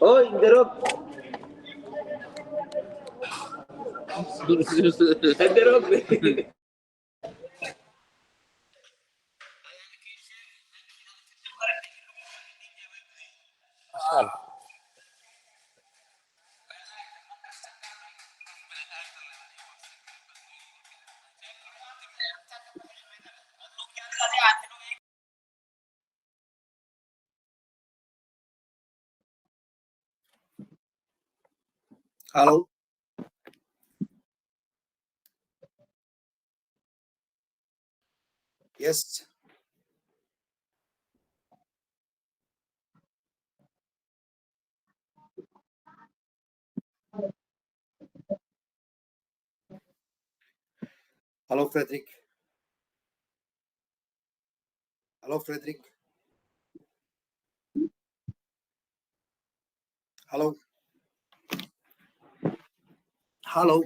Oh, in the rock. In the rock. Hello. Yes. Hello, Frederick. Hello, Frederick. Hello. Hello.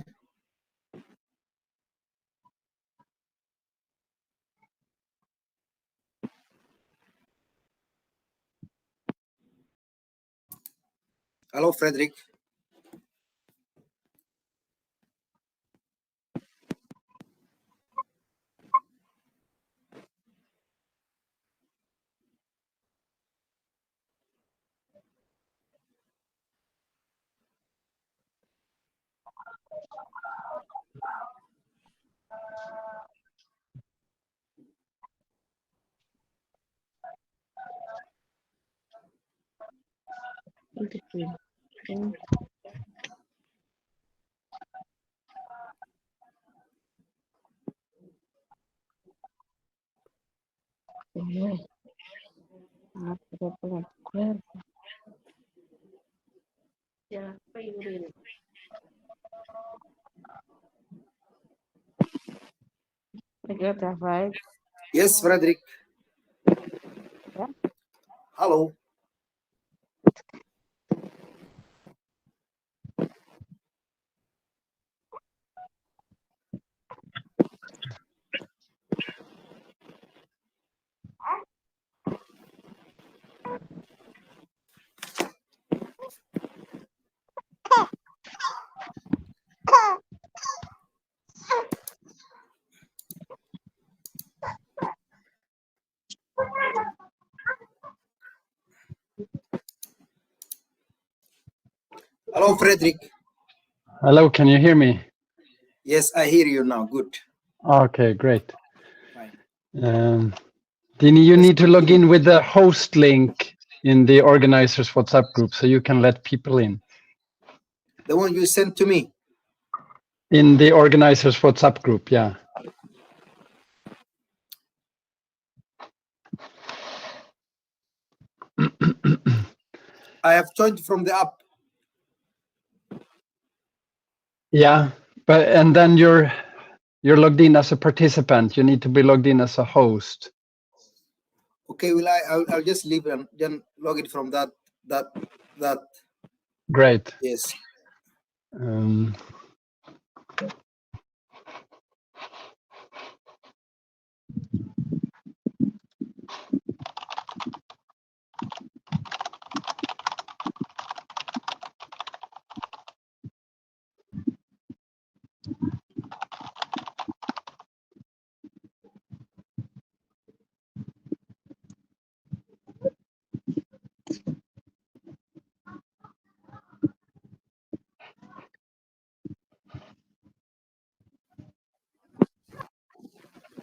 Hello, Frederick. Yes, Frederick. Hello. Hello, Frederick. Hello, can you hear me? Yes, I hear you now. Good. Okay, great. Fine. Dini, you need to log in with the host link in the organizers WhatsApp group so you can let people in. The one you sent to me. In the organizers WhatsApp group, yeah. I have joined from the app. Yeah, and then you're logged in as a participant. You need to be logged in as a host. Okay, well, I'll just leave and then log it from that. Great. Yes.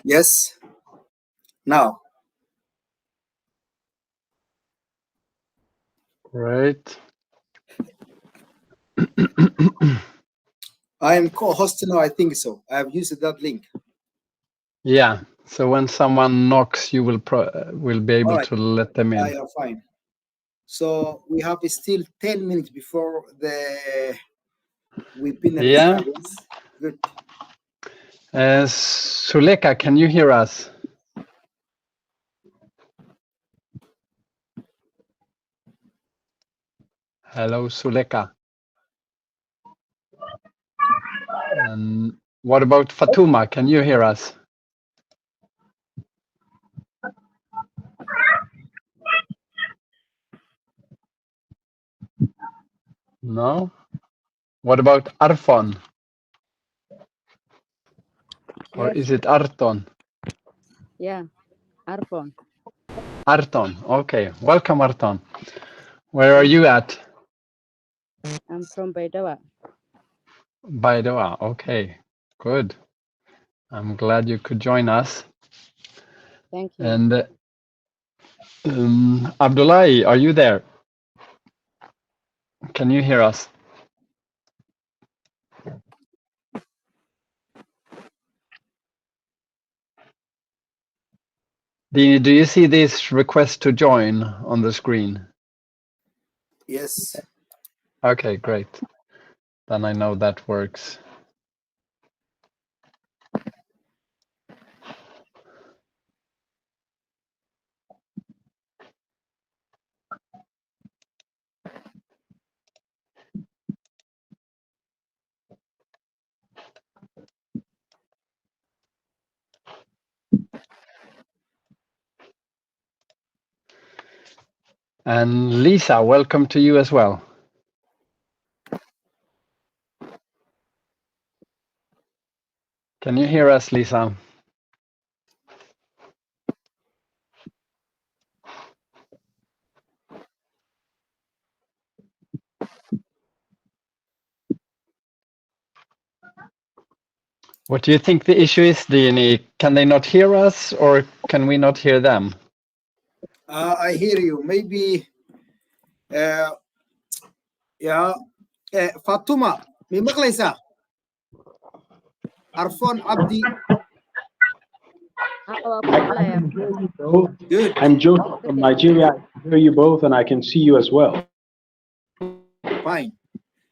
Yes. Now. Right. I am co-host now. I think so. I have used that link. Yeah. So when someone knocks, you will be able to let them in. Yeah, fine. So we have still 10 minutes before we pin the audience. Good. Suleka, can you hear us? Hello, Suleka. And what about Fatuma? Can you hear us? No. What about Arfon? Or Yes. is it Arton? Yeah. Arfon. Arton. Okay. Welcome, Arton. Where are you at? I'm from Baidawa. Baidoa. Okay. Good. I'm glad you could join us. Thank you. And Abdullahi, are you there? Can you hear us? Dini, do you see this request to join on the screen? Yes. Okay, great. Then I know that works. And Lisa, welcome to you as well. Can you hear us, Lisa? What do you think the issue is, Dini? Can they not hear us or can we not hear them? I hear you. Maybe, Fatuma, may maqlaysaa? Arfon Abdi. Waa ku maqlayaa. Good. I'm Joe from Nigeria. I can hear you both and I can see you as well. Fine.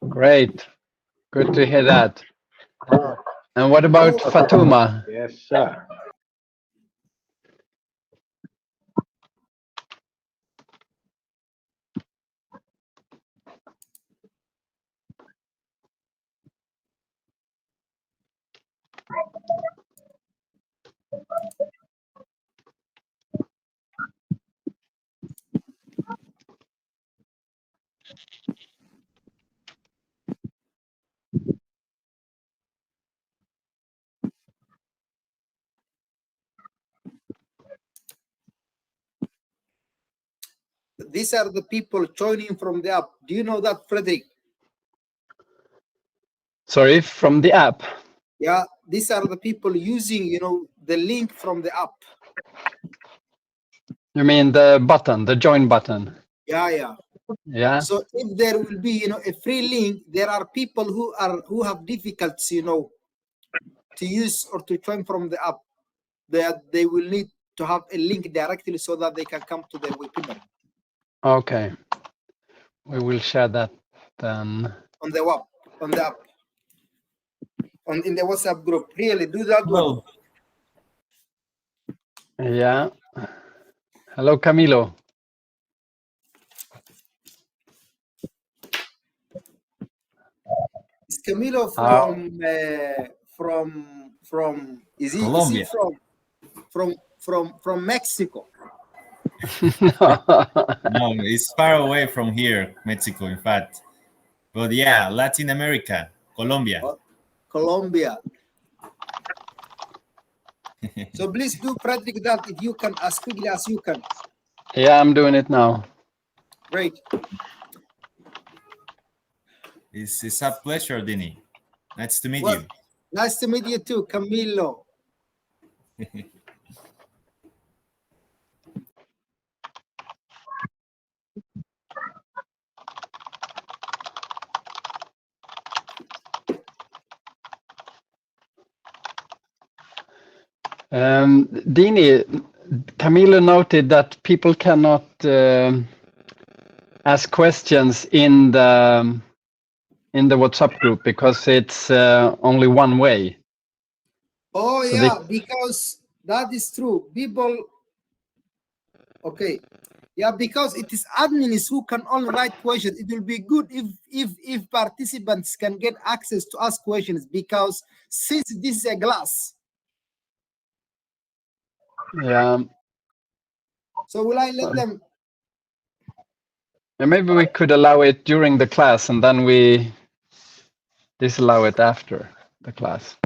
Great. Good to hear that. And what about Oh. Fatuma? Yes, sir. These are the people joining from the app. Do you know that, Frederick? Sorry, from the app. Yeah, these are the people using, the link from the app. You mean the button, the join button? Yeah. Yeah. So if there will be, a free link, there are people who have difficulties, to use or to join from the app. They will need to have a link directly so that they can come to the webinar. Okay. We will share that then. On the app. In the WhatsApp group. Really, do that one. Yeah. Hello, Camilo. Is Camilo from is he from Mexico? No, it's far away from here, Mexico, in fact. But yeah, Latin America, Colombia. Colombia. So please do, Frederick, that if you can, as quickly as you can. Yeah, I'm doing it now. Great. It's a pleasure, Dini. Nice to meet you. Nice to meet you too, Camilo. Dini, Camilo noted that people cannot ask questions in the WhatsApp group because it's only one way. Oh, So yeah, because that is true. People, okay. Yeah, because it is admins who can only write questions. It will be good if participants can get access to ask questions, because since this is a class. Yeah. So will I let them? And maybe we could allow it during the class and then we disallow it after the class.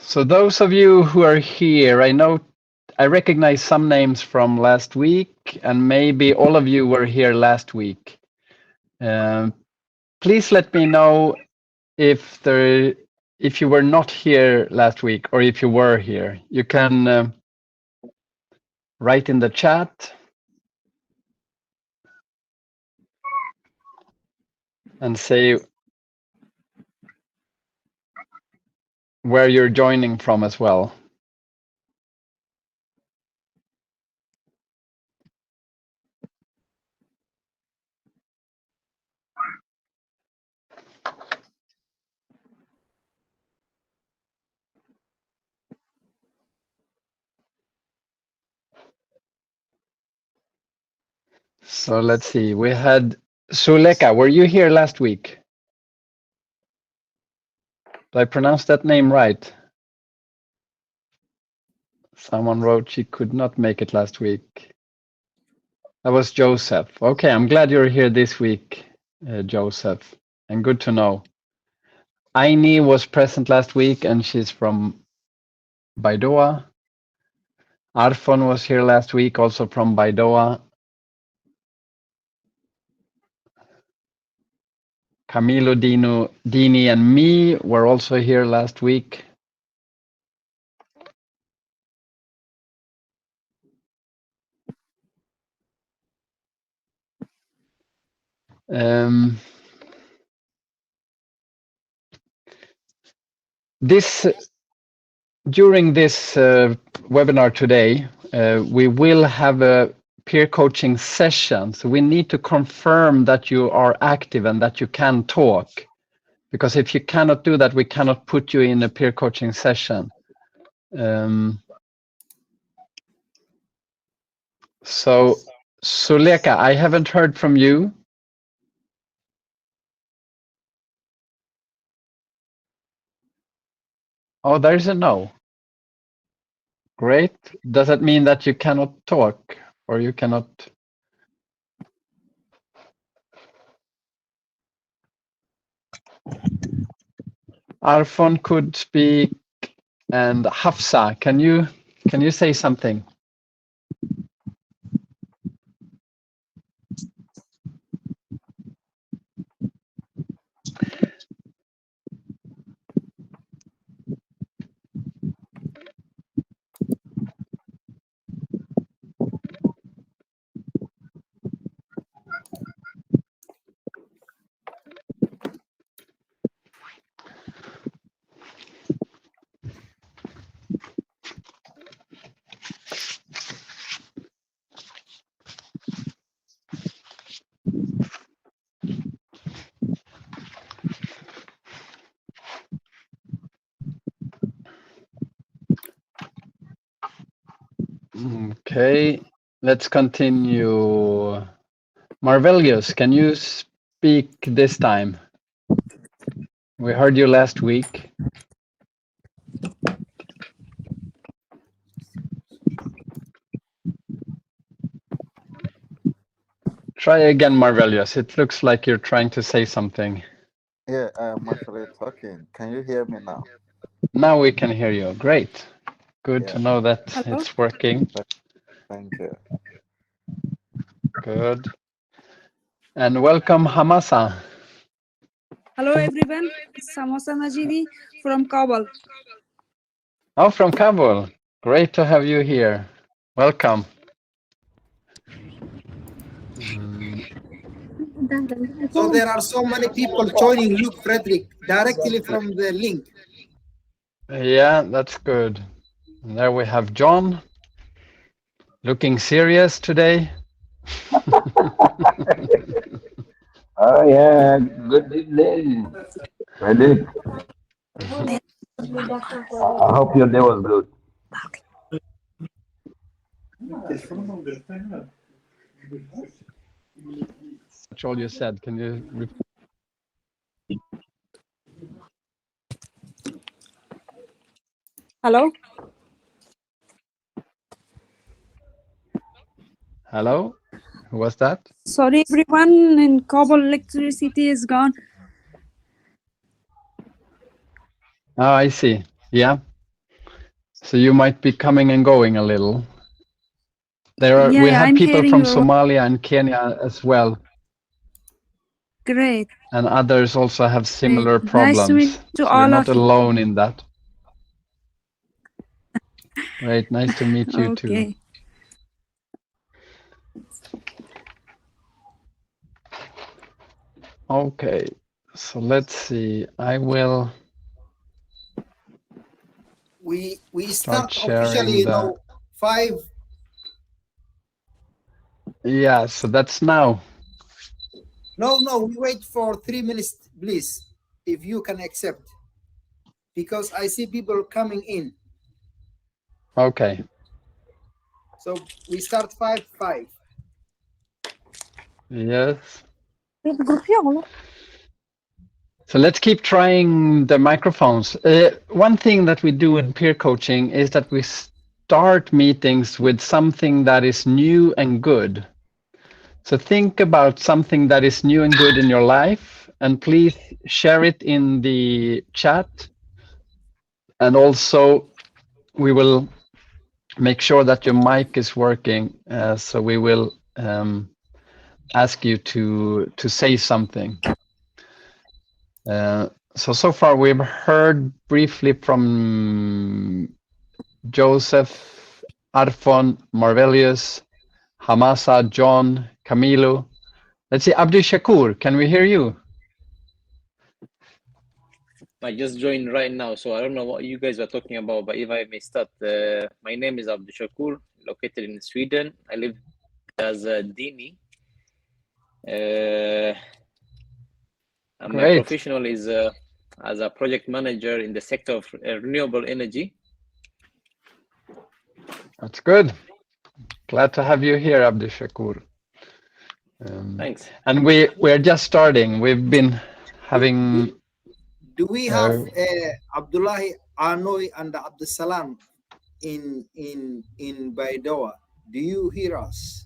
So those of you who are here, I recognize some names from last week, and maybe all of you were here last week. Please let me know if you were not here last week or if you were here. You can write in the chat and say where you're joining from as well. So let's see, we had Suleka. Were you here last week? Did I pronounce that name right? Someone wrote she could not make it last week. That was Joseph. Okay, I'm glad you're here this week, Joseph, and good to know. Aini was present last week and she's from Baidoa. Arfon was here last week, also from Baidoa. Camilo, Dini, and me were also here last week. During this webinar today, we will have a peer coaching session. So we need to confirm that you are active and that you can talk. Because if you cannot do that, we cannot put you in a peer coaching session. So, Suleka, I haven't heard from you. Oh, there's a no. Great. Does that mean that you cannot talk or you cannot? Arfon could speak, and Hafsa, can you say something? Okay, let's continue. Marvelius, can you speak this time? We heard you last week. Try again, Marvelius. It looks like you're trying to say something. Yeah, I'm actually talking. Can you hear me now? Now we can hear you. Great. Good Yeah. to know that Hello? it's working. Thank you. Good. And welcome, Hamasa. Hello everyone, Samosa Majidi from Kabul. Oh, from Kabul. Great to have you here. Welcome. So there are so many people joining Luke Frederick directly from the link. Yeah, that's good. And there we have John, looking serious today. Oh yeah, good evening. Ready? I hope your day was good. That's all you said. Can you repeat? Hello? Hello? Who was that? Sorry, everyone. In Kabul, electricity is gone. Oh, I see. Yeah. So you might be coming and going a little. Yeah, We yeah, have I'm people hearing from you. Somalia and Kenya as well, Great. and others also have similar Nice to meet problems. to So you're all not of you. alone in that. Great, nice to meet you too. Okay. Okay, so let's see. I will We start start officially, sharing the. 5. Yeah, so that's now. No, we wait for 3 minutes, please, if you can accept, because I see people coming in. Okay. So we start 5. Yes. So let's keep trying the microphones. One thing that we do in peer coaching is that we start meetings with something that is new and good. So think about something that is new and good in your life, and please share it in the chat. And also, we will make sure that your mic is working. So we will ask you to say something. So far we've heard briefly from Joseph, Arfon, Marvelius, Hamasa, John, Camilo. Let's see, Abdi Shakur, can we hear you? I just joined right now, so I don't know what you guys are talking about, but if I may start, my name is Abdul Shakur, located in Sweden. I live as a Dini. And my Great. professional is as a project manager in the sector of renewable energy. That's good. Glad to have you here, Abdi Shakur. Thanks. And we're just starting. We've been having. Do we have Abdullahi Anoy and Abdul Salam in Baidoa? Do you hear us?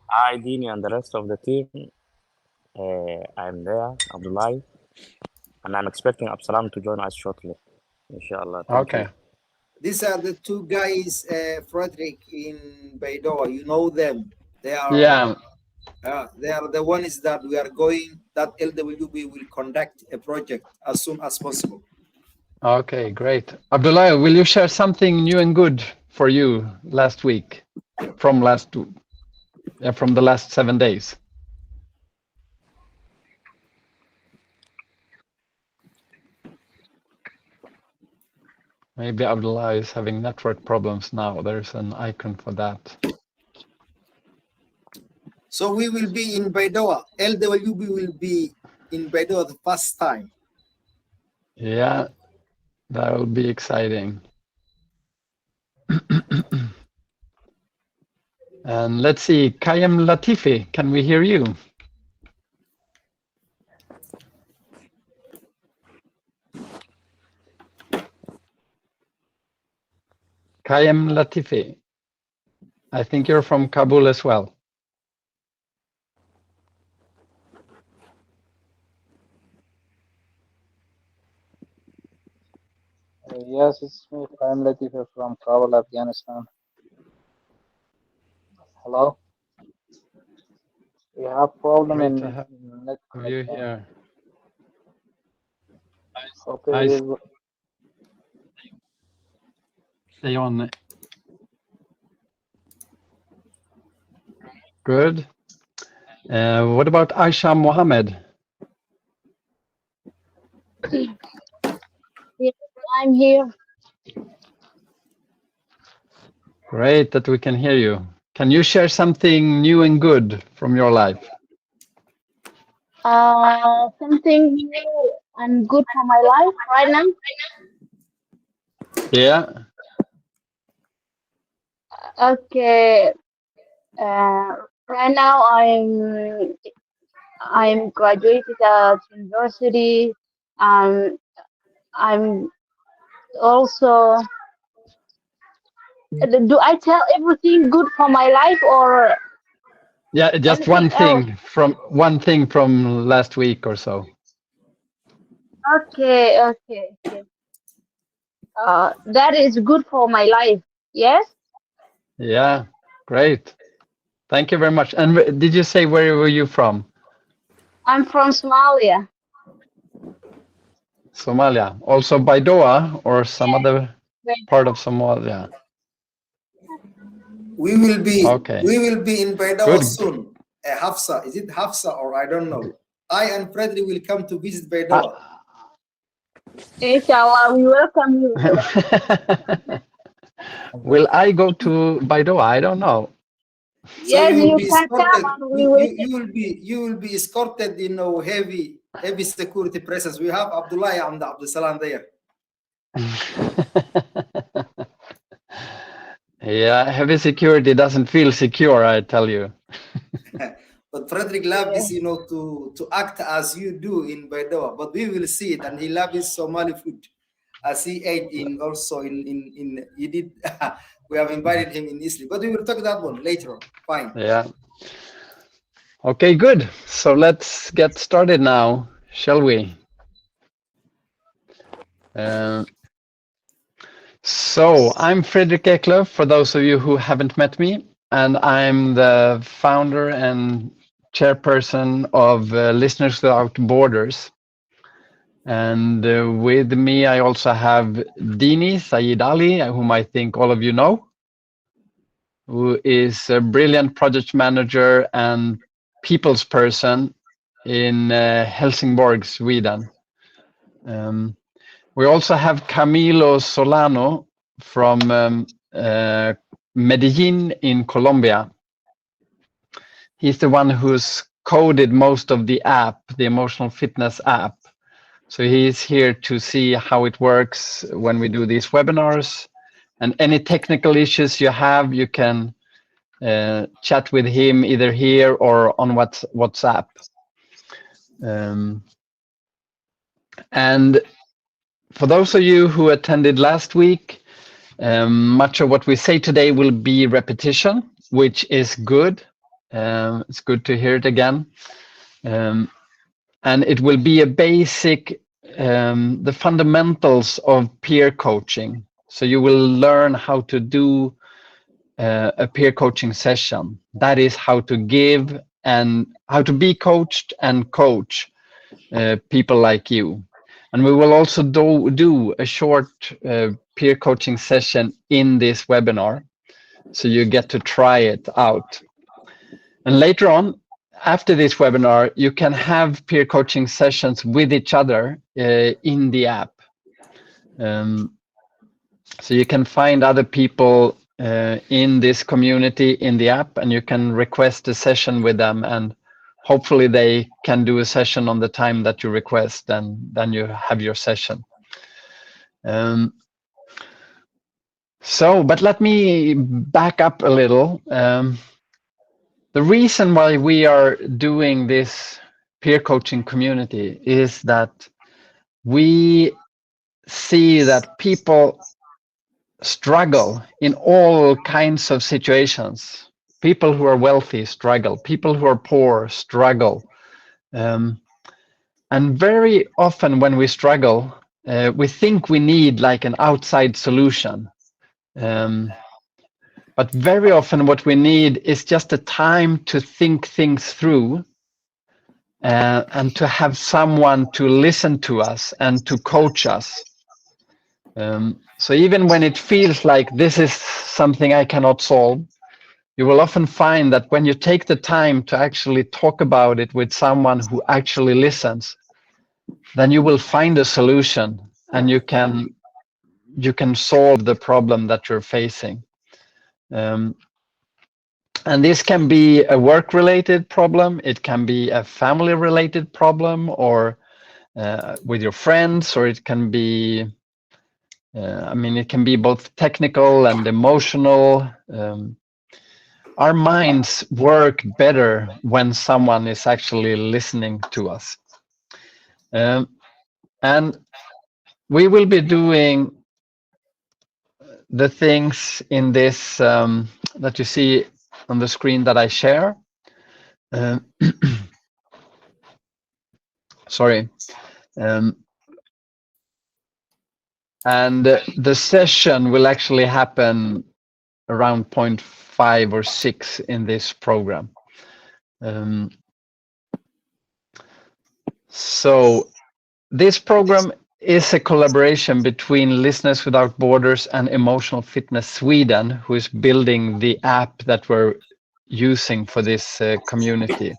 Hi, Dini and the rest of the team. I'm there, Abdullahi, and I'm expecting Absalam to join us shortly. Inshallah. Thank you. These are the two guys, Frederick in Baidoa. You know them. They are. Yeah. They are the ones that we are going. That LwB will conduct a project as soon as possible. Okay, great. Abdullah, will you share something new and good for you last week, from the last 7 days? Maybe Abdullah is having network problems now. There's an icon for that. So we will be in Baidoa. LwB will be in Baidoa the first time. Yeah, that will be exciting. And let's see, Kayem Latifi, can we hear you? Kayem Latifi, I think you're from Kabul as well. Yes, it's me. I'm Latif from Kabul, Afghanistan. Hello. We have problem Great in to have net you connection. here. Okay. Stay on. Good. What about Aisha Mohammed? Yes, I'm here. Great that we can hear you. Can you share something new and good from your life? Something new and good for my life right now. Yeah. Okay. Right now I'm graduated at university. I'm also Do I tell everything good for my life or Yeah, just anything else? one thing from last week or so. Okay, okay, okay. That is good for my life. Yes, Yeah, great. Thank you very much. And did you say where were you from? I'm from Somalia. Somalia. Also Baidoa or some other part of Somalia? We will be Okay. in Baidawa Good. soon. Hafsa, is it Hafsa or I don't know? I and Frederick will come to visit Baidawa. Inshallah, we welcome you. Will I go to Baidoa? I don't know. So Yes, you will you be can escorted. come and we will. You will be escorted. You know, heavy security presence. We have Abdullah and Abdul Salam there. Yeah, heavy security doesn't feel secure, I tell you. But Frederick loves this, you know, to act as you do in Baidoa. But we will see it, and he loves his Somali food, as he ate in also in he did. We have invited him in Italy, but we will talk that one later on. Fine. Yeah. Okay, good. So let's get started now, shall we? So I'm Fredrik Eklöf, for those of you who haven't met me, and I'm the founder and chairperson of Listeners Without Borders. And with me, I also have Dini Saeed Ali, whom I think all of you know, who is a brilliant project manager and people's person in Helsingborg, Sweden. We also have Camilo Solano from Medellin in Colombia. He's the one who's coded most of the app, the emotional fitness app. So he's here to see how it works when we do these webinars. And any technical issues you have, you can chat with him either here or on WhatsApp. And for those of you who attended last week, much of what we say today will be repetition, which is good. It's good to hear it again. And it will be a basic, the fundamentals of peer coaching. So you will learn how to do a peer coaching session. That is how to give and how to be coached and coach people like you. And we will also do a short peer coaching session in this webinar, so you get to try it out. And later on, after this webinar, you can have peer coaching sessions with each other in the app. So you can find other people in this community in the app, and you can request a session with them, and hopefully they can do a session on the time that you request, and then you have your session. But let me back up a little. The reason why we are doing this peer coaching community is that we see that people struggle in all kinds of situations. People who are wealthy struggle. People who are poor struggle. And very often when we struggle, we think we need like an outside solution. But very often what we need is just a time to think things through and to have someone to listen to us and to coach us. So even when it feels like this is something I cannot solve, you will often find that when you take the time to actually talk about it with someone who actually listens, then you will find a solution and you can solve the problem that you're facing. And this can be a work-related problem, it can be a family-related problem, or with your friends, or it can be, it can be both technical and emotional. Our minds work better when someone is actually listening to us. And we will be doing the things in this that you see on the screen that I share. Sorry. And the session will actually happen around 0.5 or 6 in this program. So this program is a collaboration between Listeners Without Borders and Emotional Fitness Sweden, who is building the app that we're using for this community.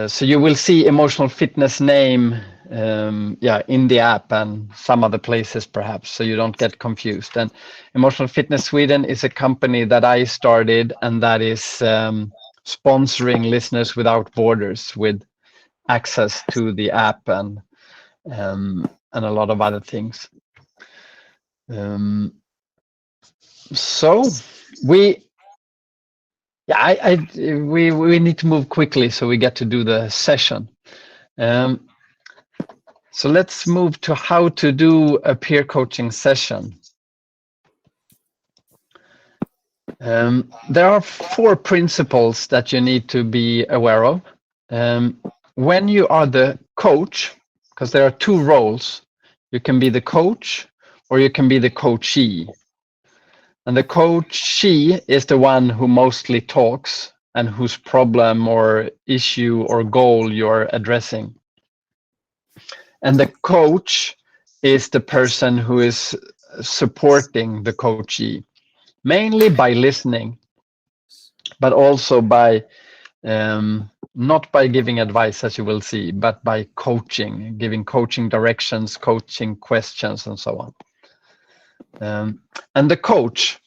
So you will see Emotional Fitness name in the app and some other places perhaps, so you don't get confused. And Emotional Fitness Sweden is a company that I started, and that is sponsoring Listeners Without Borders with access to the app and a lot of other things. So we need to move quickly so we get to do the session. So let's move to how to do a peer coaching session. There are 4 principles that you need to be aware of. When you are the coach, because there are 2 roles, you can be the coach or you can be the coachee. And the coachee is the one who mostly talks and whose problem or issue or goal you're addressing. And the coach is the person who is supporting the coachee, mainly by listening, but also by, not by giving advice, as you will see, but by coaching, giving coaching directions, coaching questions, and so on. And the coach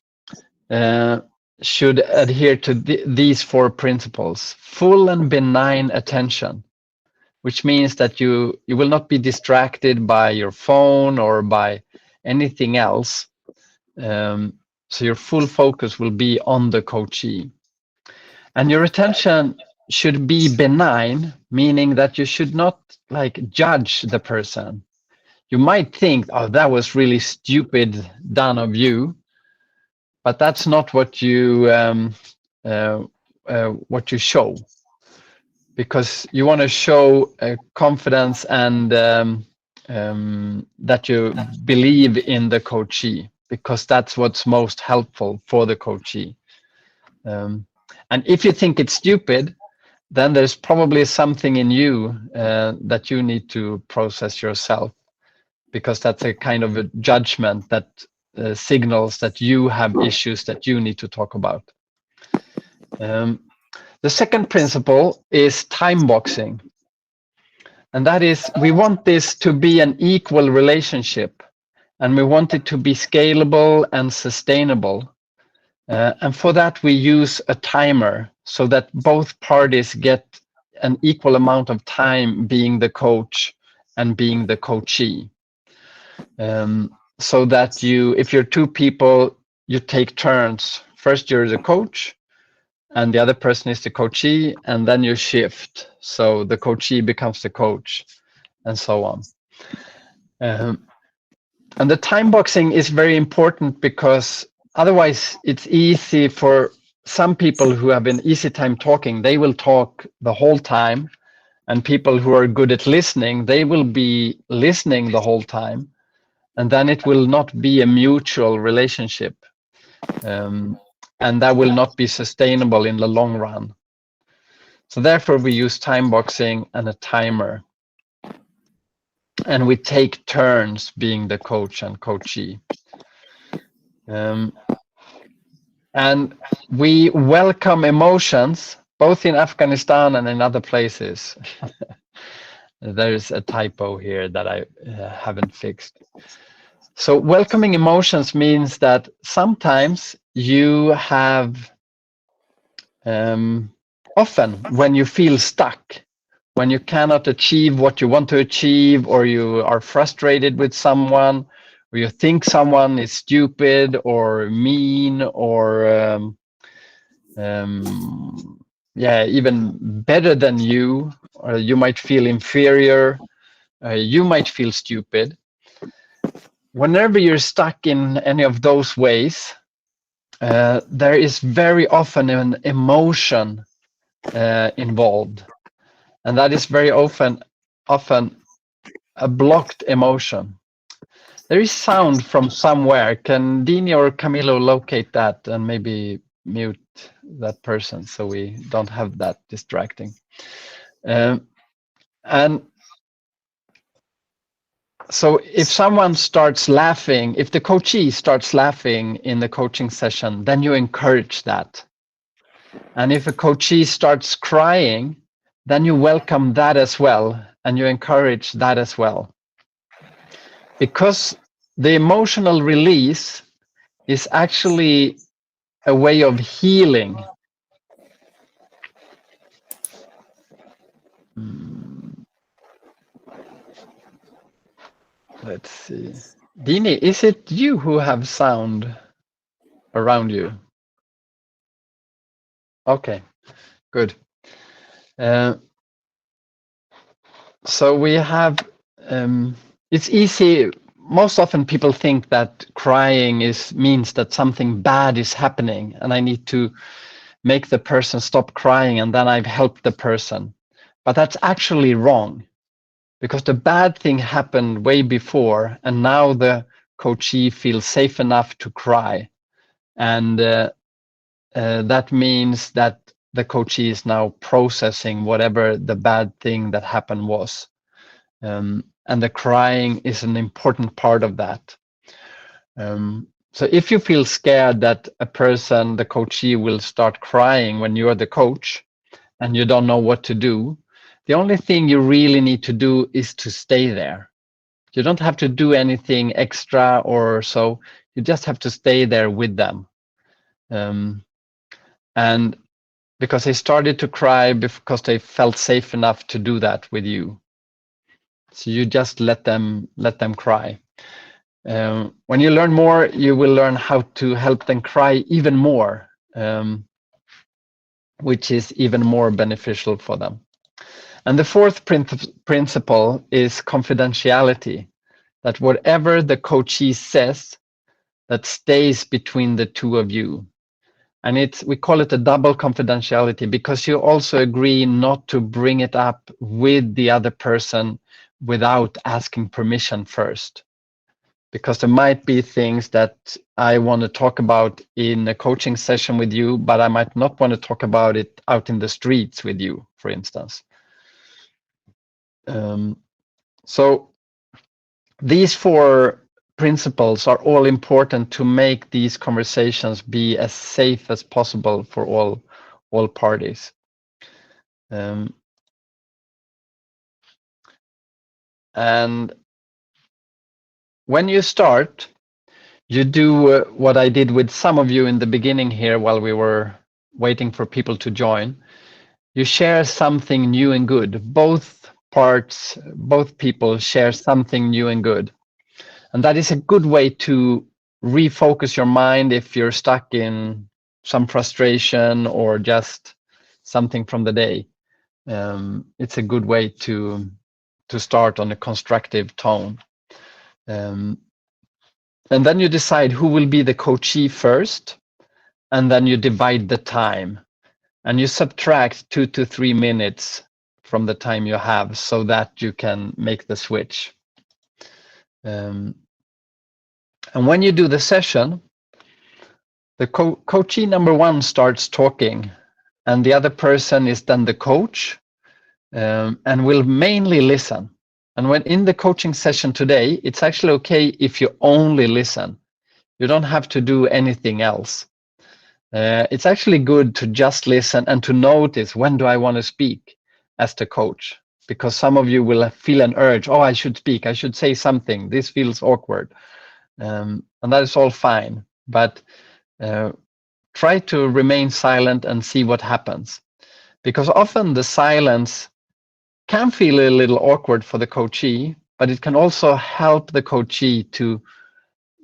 should adhere to these 4 principles: full and benign attention, which means that you will not be distracted by your phone or by anything else. So your full focus will be on the coachee. And your attention should be benign, meaning that you should not judge the person. You might think, oh, that was really stupid done of you, but that's not what you show. Because you want to show confidence and that you believe in the coachee, because that's what's most helpful for the coachee. And if you think it's stupid, then there's probably something in you that you need to process yourself, because that's a kind of a judgment that signals that you have issues that you need to talk about. The second principle is time boxing. And that is, we want this to be an equal relationship, and we want it to be scalable and sustainable. And for that, we use a timer so that both parties get an equal amount of time being the coach and being the coachee. So that if you're 2 people, you take turns. First, you're the coach, and the other person is the coachee, and then you shift. So the coachee becomes the coach, and so on. And the time boxing is very important, because otherwise it's easy for some people who have an easy time talking. They will talk the whole time, and people who are good at listening, they will be listening the whole time, and then it will not be a mutual relationship. And that will not be sustainable in the long run. So therefore we use time boxing and a timer. And we take turns being the coach and coachee. And we welcome emotions, both in Afghanistan and in other places. There's a typo here that I haven't fixed. So welcoming emotions means that sometimes you have, often when you feel stuck, when you cannot achieve what you want to achieve, or you are frustrated with someone, or you think someone is stupid or mean, or even better than you, or you might feel inferior. You might feel stupid. Whenever you're stuck in any of those ways, there is very often an emotion involved, and that is very often a blocked emotion. There is sound from somewhere. Can Dini or Camilo locate that and maybe mute that person so we don't have that distracting? And so if someone starts laughing, if the coachee starts laughing in the coaching session, then you encourage that. And if a coachee starts crying, then you welcome that as well, and you encourage that as well. Because the emotional release is actually a way of healing. Let's see. Dini, is it you who have sound around you? Okay, good. So we have, it's easy. Most often people think that crying means that something bad is happening and I need to make the person stop crying and then I've helped the person. But that's actually wrong, because the bad thing happened way before and now the coachee feels safe enough to cry. And that means that the coachee is now processing whatever the bad thing that happened was. And the crying is an important part of that. So if you feel scared that a person, the coachee, will start crying when you're the coach and you don't know what to do, the only thing you really need to do is to stay there. You don't have to do anything extra or so. You just have to stay there with them. And because they started to cry because they felt safe enough to do that with you. So you just let them cry. When you learn more, you will learn how to help them cry even more, which is even more beneficial for them. And the fourth principle is confidentiality, that whatever the coachee says, that stays between the two of you. And we call it a double confidentiality because you also agree not to bring it up with the other person without asking permission first. Because there might be things that I want to talk about in a coaching session with you, but I might not want to talk about it out in the streets with you, for instance. So these four principles are all important to make these conversations be as safe as possible for all parties. And when you start, you do what I did with some of you in the beginning here while we were waiting for people to join. You share something new and good. Both people share something new and good. And that is a good way to refocus your mind if you're stuck in some frustration or just something from the day. It's a good way to start on a constructive tone. And then you decide who will be the coachee first, and then you divide the time. And you subtract 2 to 3 minutes from the time you have so that you can make the switch. And when you do the session, the coachee number one starts talking, and the other person is then the coach, and will mainly listen. And when in the coaching session today, it's actually okay if you only listen. You don't have to do anything else. It's actually good to just listen and to notice, when do I want to speak as the coach? Because some of you will feel an urge, oh, I should speak, I should say something, this feels awkward. And that is all fine, but try to remain silent and see what happens. Because often the silence can feel a little awkward for the coachee, but it can also help the coachee to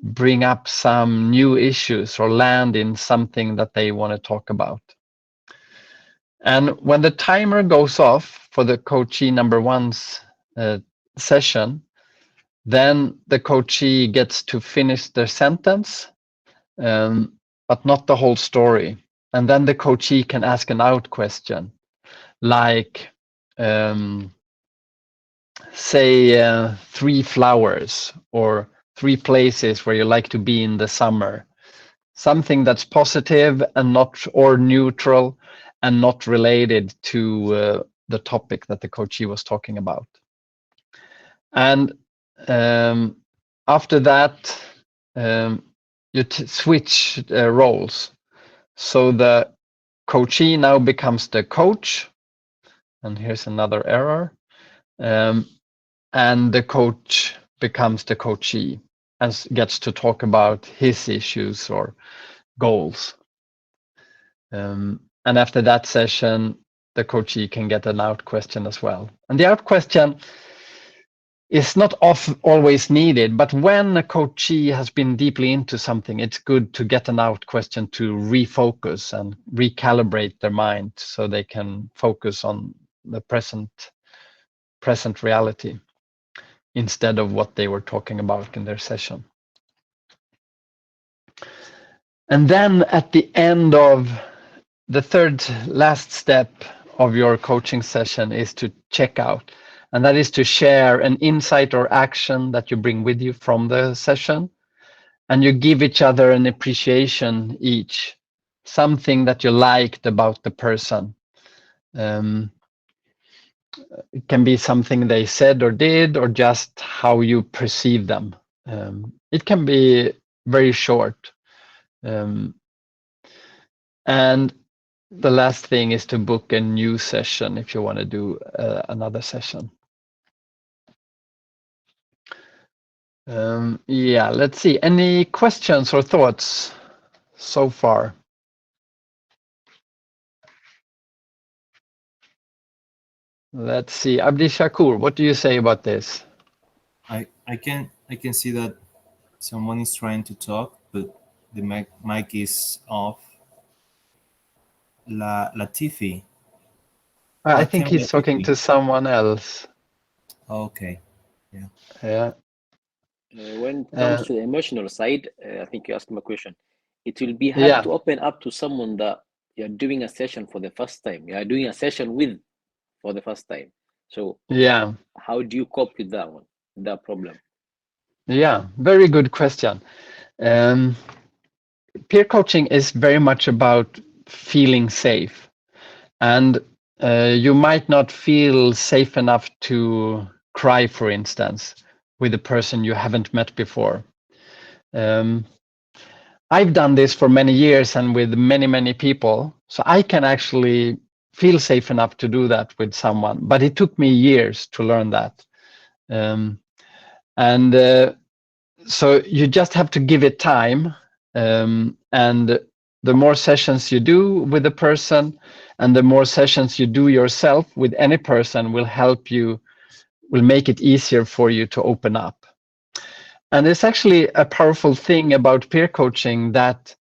bring up some new issues or land in something that they want to talk about. And when the timer goes off for the coachee number one's session, then the coachee gets to finish their sentence, but not the whole story. And then the coachee can ask an out question, like, say 3 flowers or 3 places where you like to be in the summer. Something that's positive and not, or neutral and not related to the topic that the coachee was talking about. And after that, you switch roles. So the coachee now becomes the coach, and here's another error. And the coach becomes the coachee and gets to talk about his issues or goals. And after that session, the coachee can get an out question as well. And the out question is not always needed, but when a coachee has been deeply into something, it's good to get an out question to refocus and recalibrate their mind so they can focus on the present reality instead of what they were talking about in their session. And then at the end of the last step of your coaching session is to check out. And that is to share an insight or action that you bring with you from the session. And you give each other an appreciation each, something that you liked about the person. It can be something they said or did, or just how you perceive them. It can be very short. And the last thing is to book a new session if you want to do another session. Yeah, let's see. Any questions or thoughts so far? Let's see. Abdi Shakur, what do you say about this? I can see that someone is trying to talk, but the mic is off. Latifi. I think he's talking to someone else. Okay. Yeah. Yeah. When it comes to the emotional side, I think you asked him a question. It will be hard to open up to someone that you're doing a session for the first time. You are doing a session with for the first time. So yeah, how do you cope with that one, that problem? Yeah, very good question. Peer coaching is very much about feeling safe. And you might not feel safe enough to cry, for instance, with a person you haven't met before. I've done this for many years and with many, many people, so I can actually feel safe enough to do that with someone, but it took me years to learn that. So you just have to give it time, and the more sessions you do with a person and the more sessions you do yourself with any person will make it easier for you to open up. And it's actually a powerful thing about peer coaching that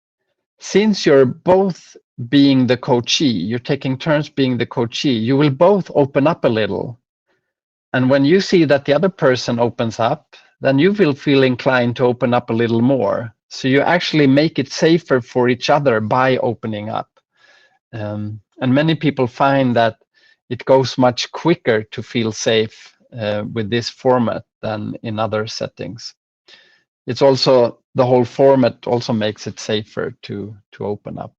since you're both being the coachee, you're taking turns being the coachee, you will both open up a little. And when you see that the other person opens up, then you will feel inclined to open up a little more. So you actually make it safer for each other by opening up. And many people find that it goes much quicker to feel safe with this format than in other settings. It's also, the whole format also makes it safer to open up.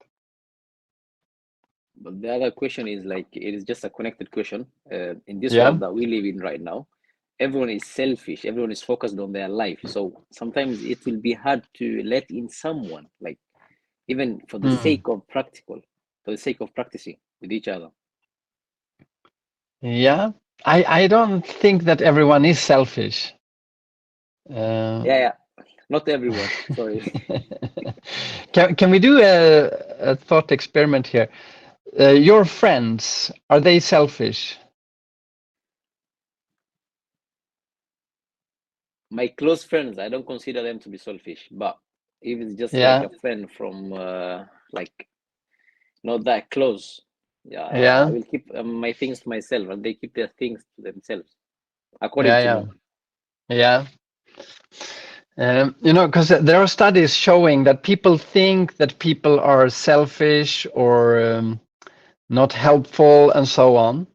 But the other question is like, it is just a connected question. In this world that we live in right now, everyone is selfish. Everyone is focused on their life. So sometimes it will be hard to let in someone, like even for the sake of for the sake of practicing with each other. Yeah, I don't think that everyone is selfish. Yeah, not everyone. Sorry. Can we do a thought experiment here? Your friends, are they selfish? My close friends, I don't consider them to be selfish, but if it's just like a friend from like not that close, I will keep my things to myself and they keep their things to themselves. according to me. Yeah. Because there are studies showing that people think that people are selfish or not helpful and so on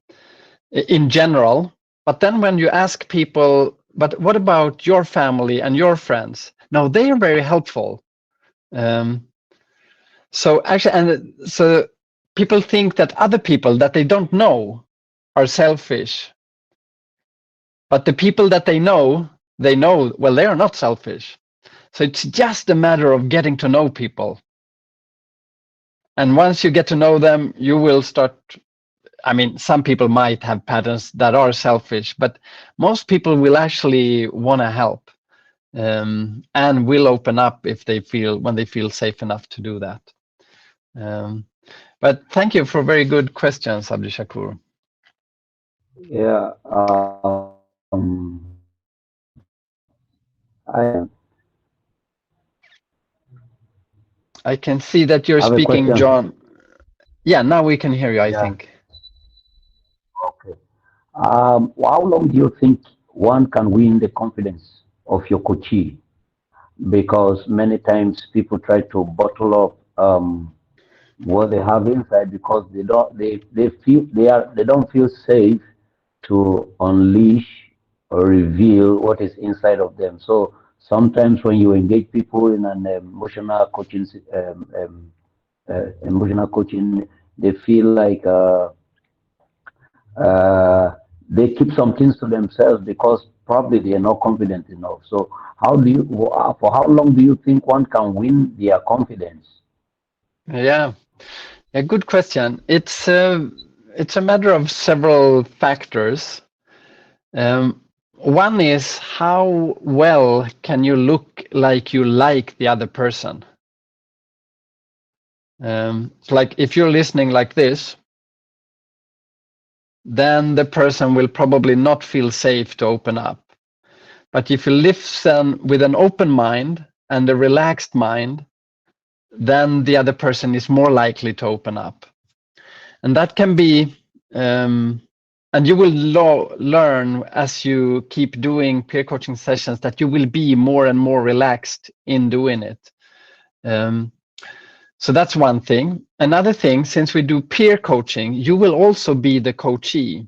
in general. But then when you ask people, but what about your family and your friends? No, they are very helpful. So actually, so people think that other people that they don't know are selfish. But the people that they know, well, they are not selfish. So it's just a matter of getting to know people. And once you get to know them, you will start. I mean, some people might have patterns that are selfish, but most people will actually want to help and will open up when they feel safe enough to do that. But thank you for very good questions, Abdi Shakur. Yeah. I can see that you're I have a speaking, question. John. Yeah, now we can hear you, I Yeah. think. Okay. How long do you think one can win the confidence of your coachee? Because many times people try to bottle up what they have inside because they feel they don't feel safe to unleash or reveal what is inside of them. So sometimes when you engage people in an emotional coaching, they feel like they keep some things to themselves because probably they are not confident enough. So for how long do you think one can win their confidence? Yeah, a good question. It's a matter of several factors. One is how well can you look like you like the other person? It's like if you're listening like this, then the person will probably not feel safe to open up. But if you listen with an open mind and a relaxed mind, then the other person is more likely to open up. And that can be, and you will learn as you keep doing peer coaching sessions that you will be more and more relaxed in doing it. So that's one thing. Another thing, since we do peer coaching, you will also be the coachee.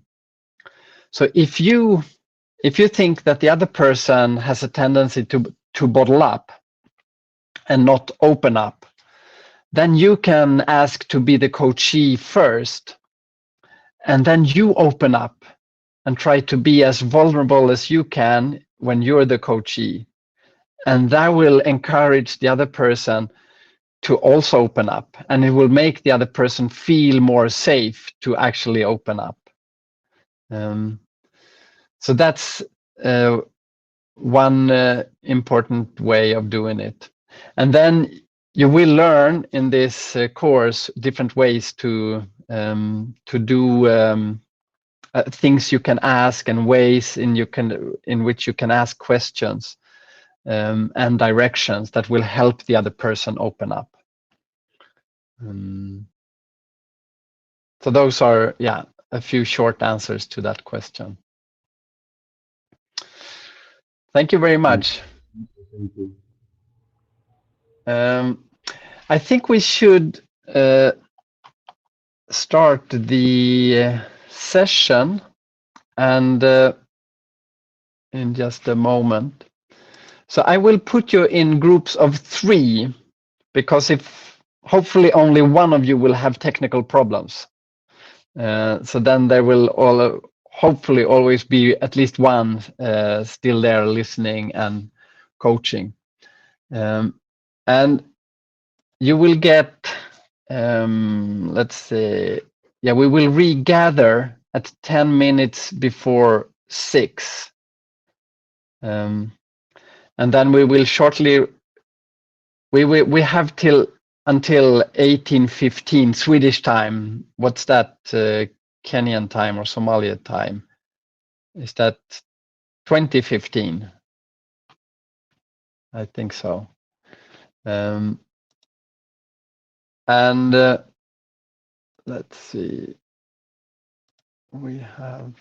So if you think that the other person has a tendency to bottle up and not open up, then you can ask to be the coachee first, and then you open up and try to be as vulnerable as you can when you're the coachee. And that will encourage the other person to also open up, and it will make the other person feel more safe to actually open up. So that's one important way of doing it. And then you will learn in this course different ways to do things you can ask and ways in which you can ask questions and directions that will help the other person open up. So those are, a few short answers to that question. Thank you very much. Thank you. I think we should start the session, and in just a moment. So I will put you in groups of 3, because if hopefully only one of you will have technical problems. So then there will hopefully always be at least one still there listening and coaching. And you will get, let's see, we will regather at 10 minutes before 6. And then we will shortly, we have until 18:15 Swedish time. What's that, Kenyan time or Somalia time? Is that 20:15? I think so. And let's see, we have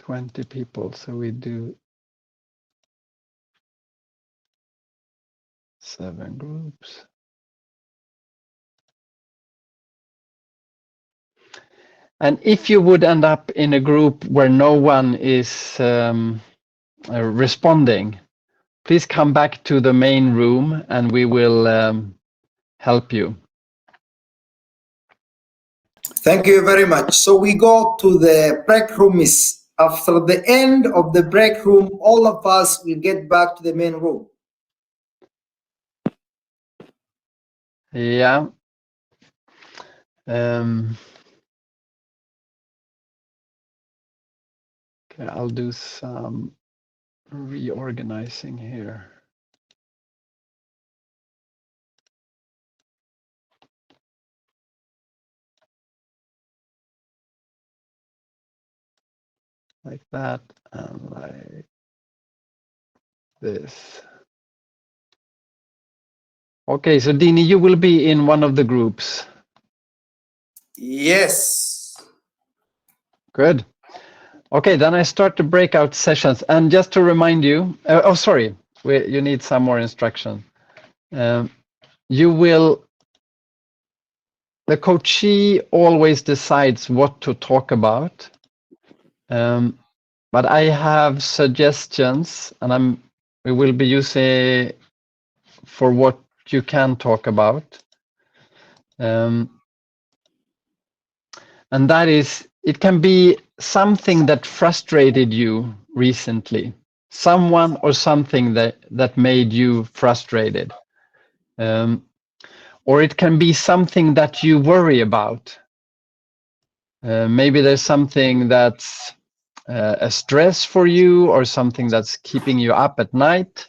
20 people, so we do 7 groups. And if you would end up in a group where no one is responding, please come back to the main room and we will help you. Thank you very much. So we go to the break room. After the end of the break room, all of us will get back to the main room. Yeah. Okay, I'll do some reorganizing here. Like that and like this. Okay, so Dini, you will be in one of the groups. Yes. Good. Okay, then I start the breakout sessions. And just to remind you, sorry, you need some more instruction. The coachee always decides what to talk about. But I have suggestions, and we will be using for what you can talk about. And that is, it can be something that frustrated you recently, someone or something that made you frustrated. Or it can be something that you worry about. Maybe there's something that's a stress for you or something that's keeping you up at night.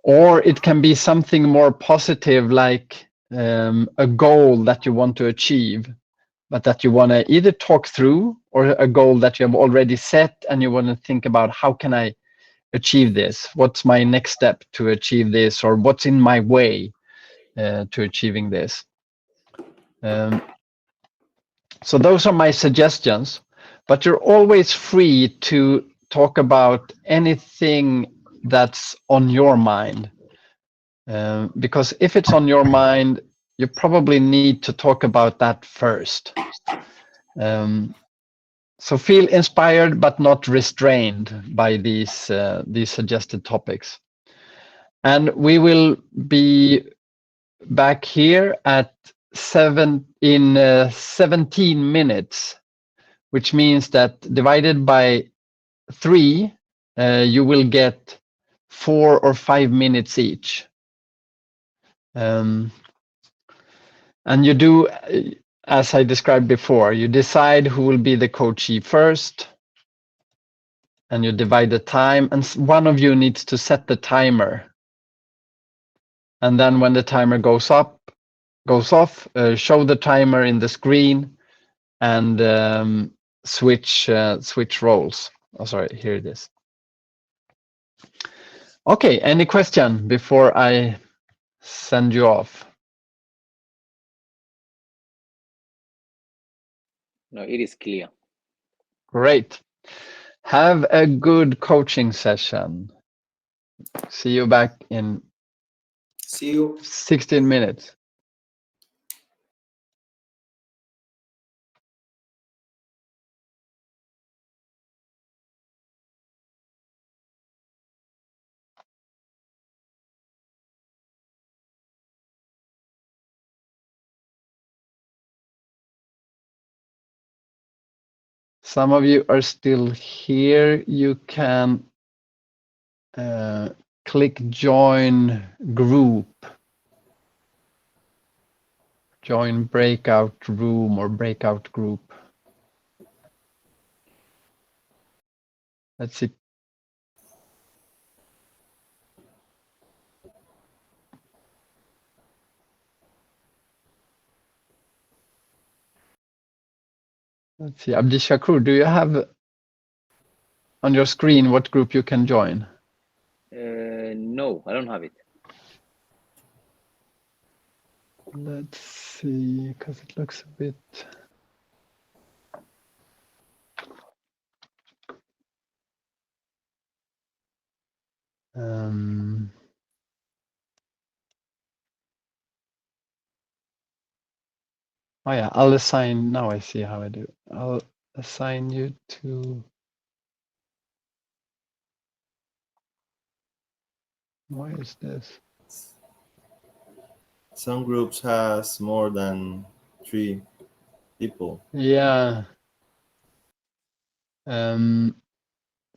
Or it can be something more positive, like a goal that you want to achieve, but that you want to either talk through, or a goal that you have already set and you want to think about, how can I achieve this? What's my next step to achieve this? Or what's in my way to achieving this? So those are my suggestions, but you're always free to talk about anything that's on your mind. Because if it's on your mind, you probably need to talk about that first. So feel inspired, but not restrained by these suggested topics. And we will be back here at 17 minutes, which means that divided by 3, you will get 4 or 5 minutes each. And you do, as I described before, you decide who will be the coachee first, and you divide the time, and one of you needs to set the timer. And then when the timer goes off, show the timer in the screen and switch roles. Oh, sorry, here it is. Okay, any question before I send you off? No, it is clear. Great. Have a good coaching session. See you back in 16 minutes. Some of you are still here. You can click join group, join breakout room or breakout group. Let's see. Let's see. Abdishakur, do you have on your screen what group you can join? No, I don't have it. Let's see, because it looks a bit. Um, oh yeah, I'll assign, now I see how I do. I'll assign you to, why is this? Some groups has more than 3 people. Yeah.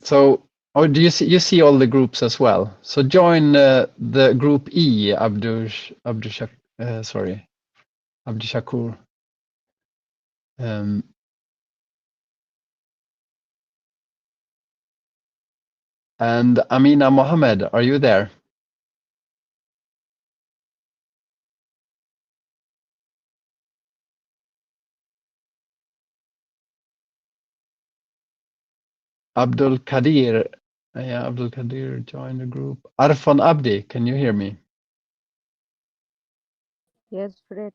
So, oh, do you see all the groups as well? So join the group E, Abdushakur. And Amina Mohammed, are you there? Abdul Kadir, yeah, Abdul Kadir joined the group. Arfan Abdi, can you hear me? Yes, Fred.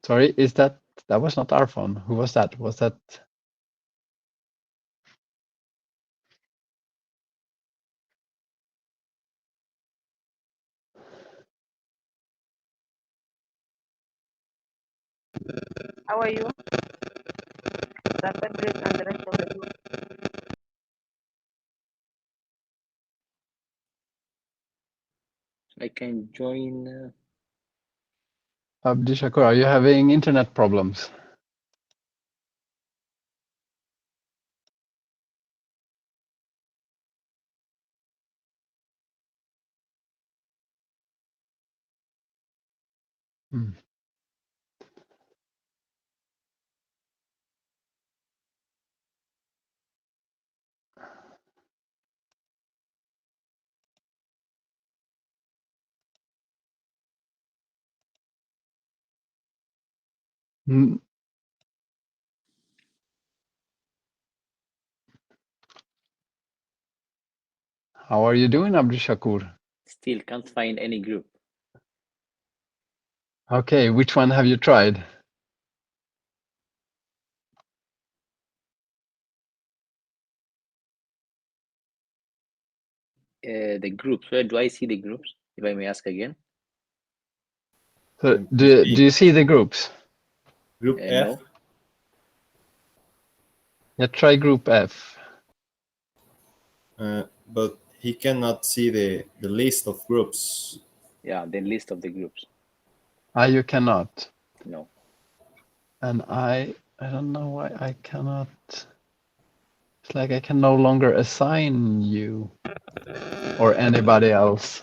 Sorry, that was not Arfan? Who was that? Was that? How are you? Rapid and the rest of the group. I can join. Abdushakur, are you having internet problems? Hmm. Hmm. How are you doing, Abdushakur? Still can't find any group. Okay, which one have you tried? The groups. Where do I see the groups? If I may ask again. So, do you see the groups? Group F? No. Yeah, try group F. But he cannot see the list of groups. Yeah, the list of the groups. Ah, you cannot. No. And I don't know why I cannot. It's like I can no longer assign you or anybody else.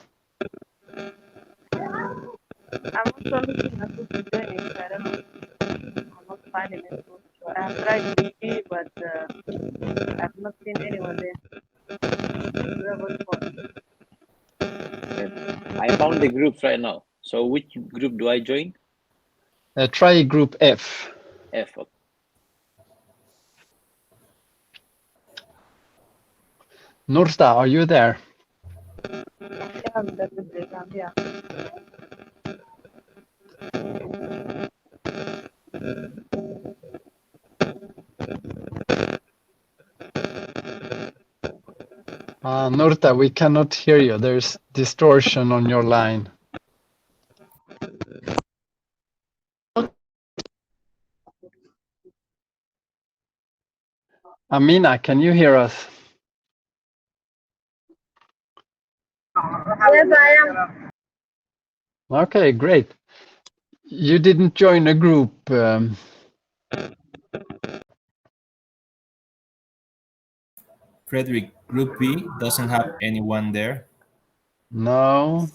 I'm also looking at who's joining, so I don't know. I'm not finding it. So I have tried to see, but I've not seen anyone there. I found the groups right now. So which group do I join? Try group F. F. Okay. Nursta, are you there? Yeah, that would be done, yeah. Nurta, we cannot hear you. There's distortion on your line. Amina, can you hear us? Yes, I am. Okay, great. You didn't join a group. Frederick, Group B doesn't have anyone there. No.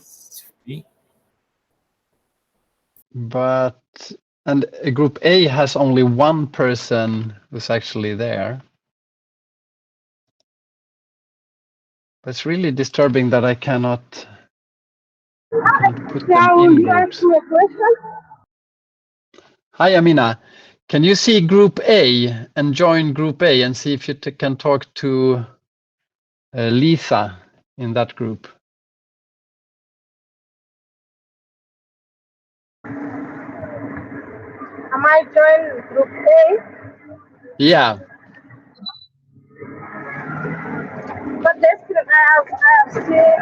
And group A has only one person who's actually there. But it's really disturbing that I cannot put them in groups. Hi, Amina. Can you see group A and join group A and see if you can talk to Lisa in that group? Am I join group A? Yeah. but yesterday I have seen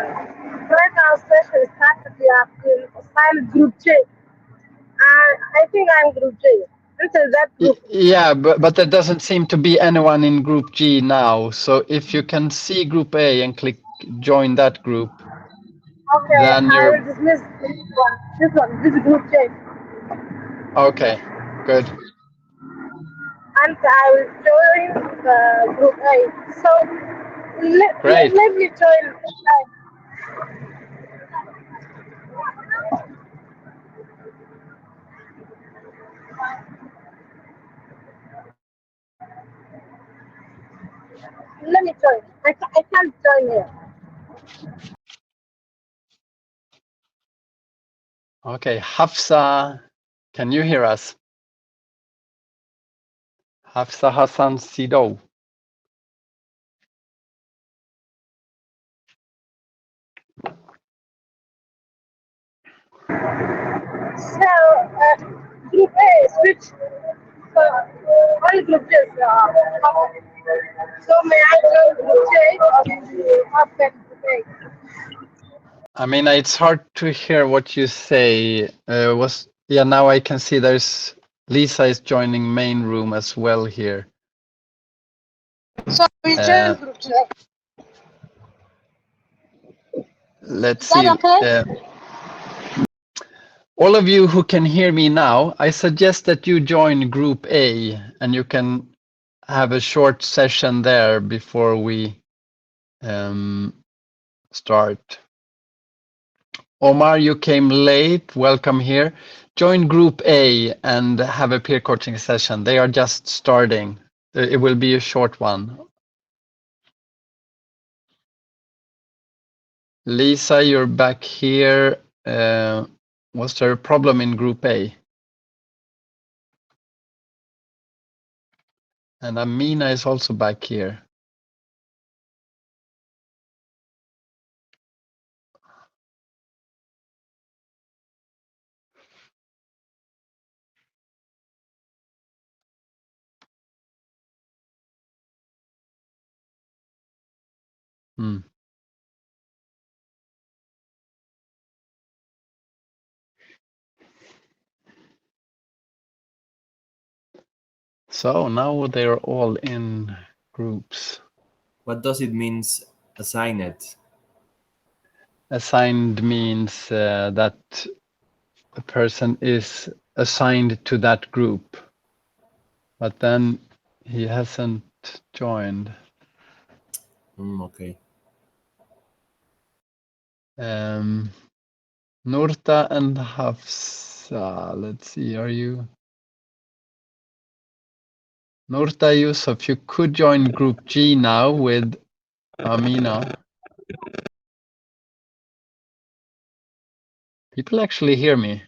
right now session started. We have been assigned group J. I think I'm group J. Enter that group. Yeah, but there doesn't seem to be anyone in group G now. So if you can see group A and click join that group, Okay, then I you're will dismiss this one. This group J. okay. Good. And I will join the group A. So Great. let me join. Let me join. I can't join here. Okay, Hafsa, can you hear us? Hafsa Hassan Sido. So group A switch. So all group J. So may I join group J or open group A? I mean, it's hard to hear what you say. Now I can see there's Lisa is joining main room as well here. So we join group J. Let's Is see. that okay? All of you who can hear me now, I suggest that you join group A and you can have a short session there before we start. Omar, you came late. Welcome here. Join group A and have a peer coaching session. They are just starting. It will be a short one. Lisa, you're back here. Was there a problem in group A? And Amina is also back here. Hmm. So now they're all in groups. What does it means assigned? Assigned means that a person is assigned to that group, but then he hasn't joined. Okay. Nurta and Hafsa, let's see, are you? Nurta Yusuf, you could join group G now with Amina. People actually hear me.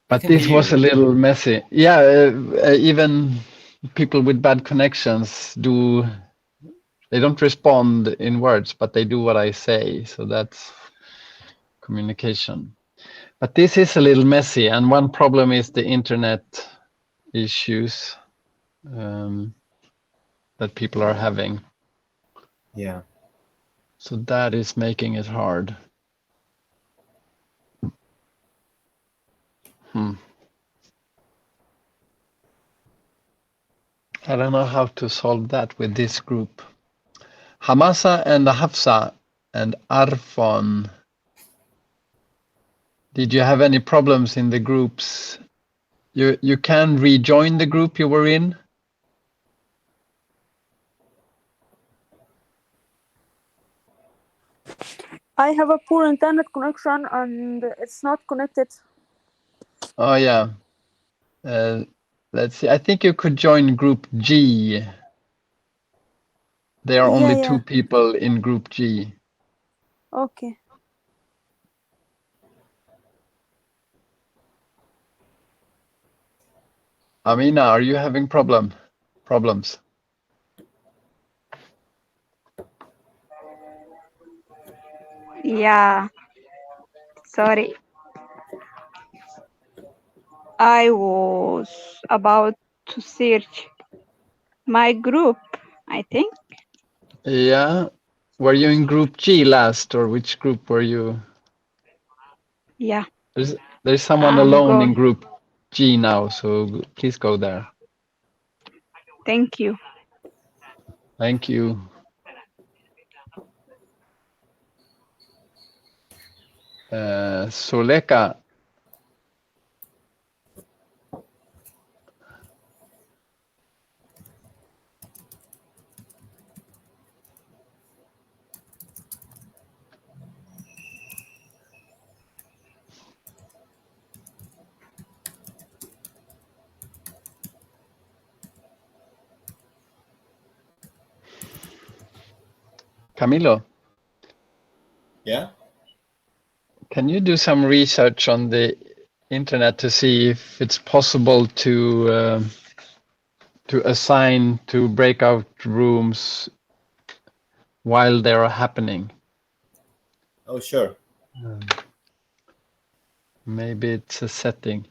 But this was a little messy. Yeah, even people with bad connections they don't respond in words, but they do what I say. So that's communication. But this is a little messy. And one problem is the internet issues that people are having. Yeah. So that is making it hard. I don't know how to solve that with this group. Hamasa and Hafsa and Arfon. Did you have any problems in the groups? You can rejoin the group you were in? I have a poor internet connection and it's not connected. Oh, yeah. Let's see. I think you could join group G. There are only two people in group G. Okay. Amina, are you having problems? Yeah, sorry. I was about to search my group I think. Yeah. Were you in group G last, or which group were you? Yeah. There's someone I'm alone in going. group G now, so please go there. Thank you. Thank you. Suleka. Camilo. Yeah. Can you do some research on the internet to see if it's possible to assign to breakout rooms while they are happening? Oh, sure. Maybe it's a setting.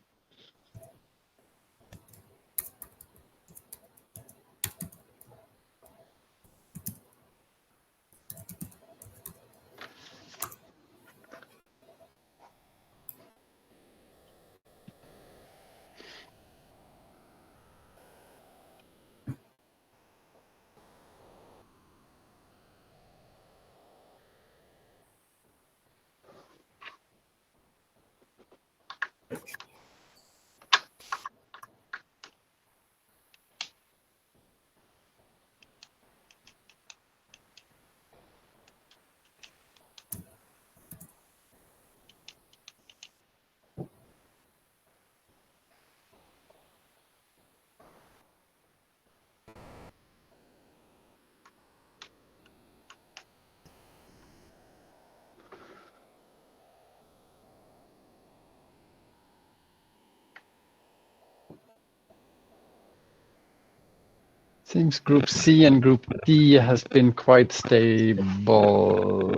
Seems group C and group D has been quite stable.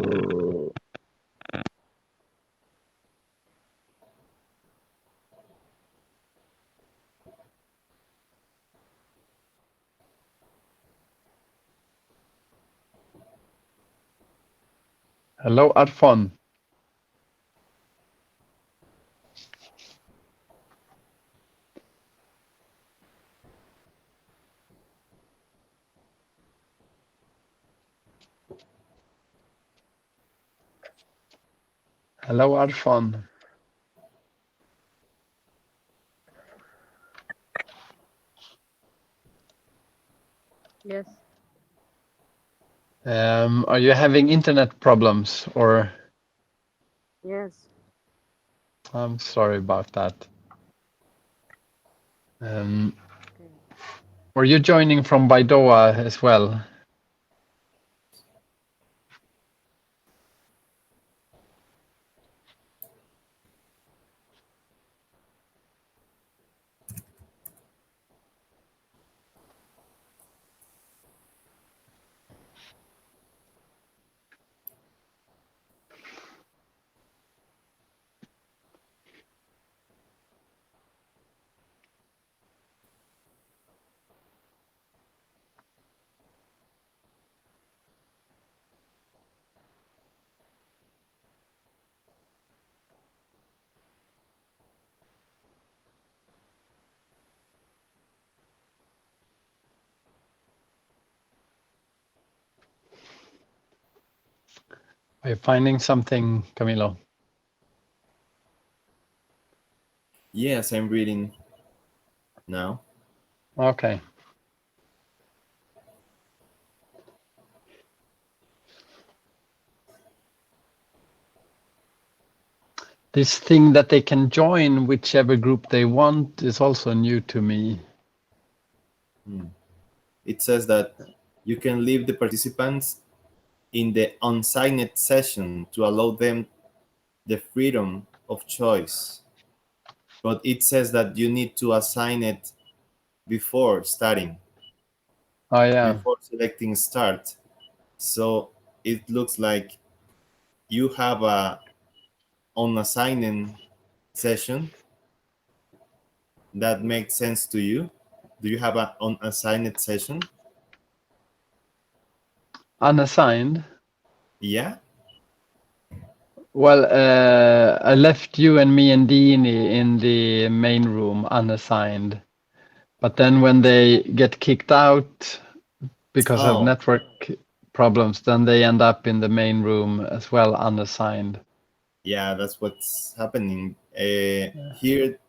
Hello, Arfon. Hello, Arfon. Yes. Are you having internet problems, or? Yes. I'm sorry about that. Were you joining from Baidoa as well? Are you finding something, Camilo? Yes, I'm reading now. Okay. This thing that they can join whichever group they want is also new to me. It says that you can leave the participants in the unsigned session to allow them the freedom of choice. But it says that you need to assign it before starting. Oh, yeah. Before selecting start. So it looks like you have a unassigning session. That makes sense to you? Do you have an unassigned session? Unassigned? Yeah. Well, I left you and me and Dini in the main room unassigned. But then when they get kicked out because of network problems, then they end up in the main room as well, unassigned. Yeah, that's what's happening. Here,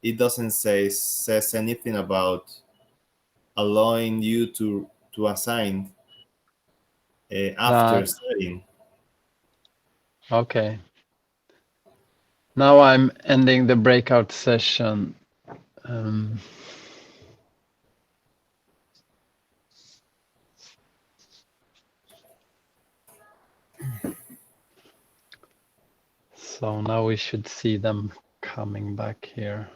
it doesn't says anything about allowing you to assign after studying. Okay. Now I'm ending the breakout session. So now we should see them coming back here.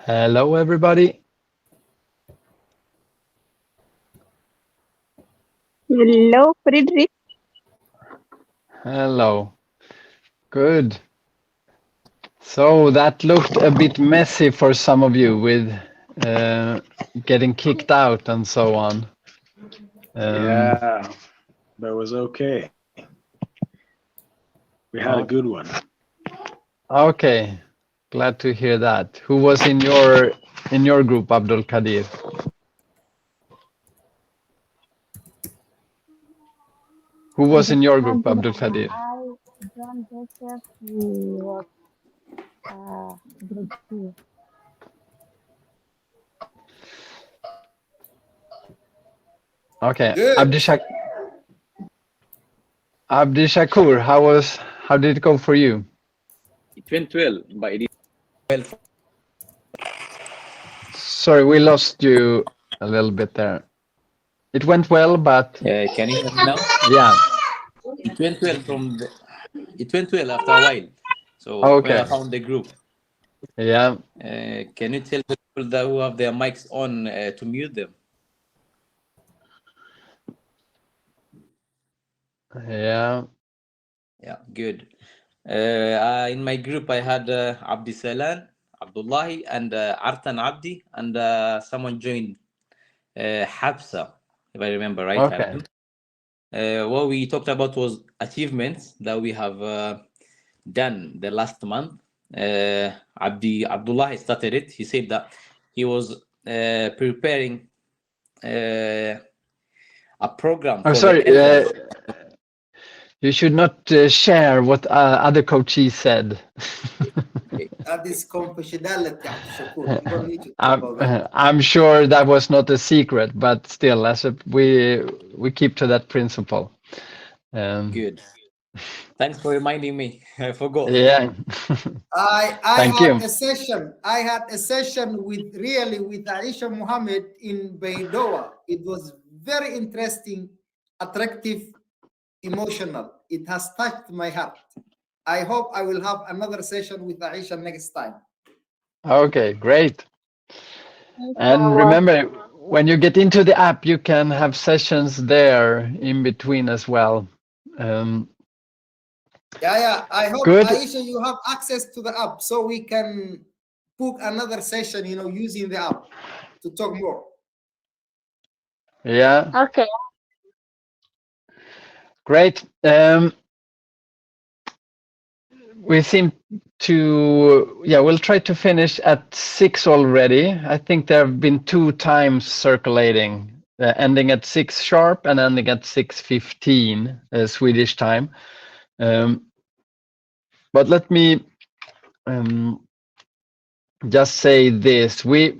Hello, everybody. Hello, Friedrich. Hello. Good. So that looked a bit messy for some of you with getting kicked out and so on. Yeah, but it was okay. We had a good one. Okay, glad to hear that. Who was in your group, Abdul Kadir? Who was in your group, Abdul Kadir? I, John Joseph, he was grade 2. Okay, Good. Abdi Shakur, how did it go for you? It went well, but it is well. Sorry, we lost you a little bit there. It went well, but Can you hear me now? yeah. It went well it went well after a while. So when Okay. I found the group. Yeah. Can you tell the people that who have their mics on to mute them? Yeah. Yeah, good. In my group, I had Abdi Salan, Abdullahi, and Artan Abdi, and someone joined, Hafsa, if I remember right. Okay. What we talked about was achievements that we have done the last month. Abdullah started it. He said that he was preparing a program Oh, for sorry. the entrance. You should not share what other coaches said. That is confidentiality, Abdul Shakur. You don't need to talk about that. I'm sure that was not a secret, but still, we keep to that principle. Good. Thanks for reminding me. I forgot. Yeah. I Thank had you. a session. I had a session with Aisha Muhammad in Baidoa. It was very interesting, attractive, emotional. It has touched my heart. I hope I will have another session with Aisha next time. Okay, great. And remember, when you get into the app, you can have sessions there in between as well. Yeah. I hope, Good. Aisha, you have access to the app so we can book another session, using the app to talk more. Yeah. Okay. Great. We seem to, we'll try to finish at 6 already. I think there have been 2 times circulating, ending at 6 sharp and ending at 6:15 Swedish time. But let me just say this: we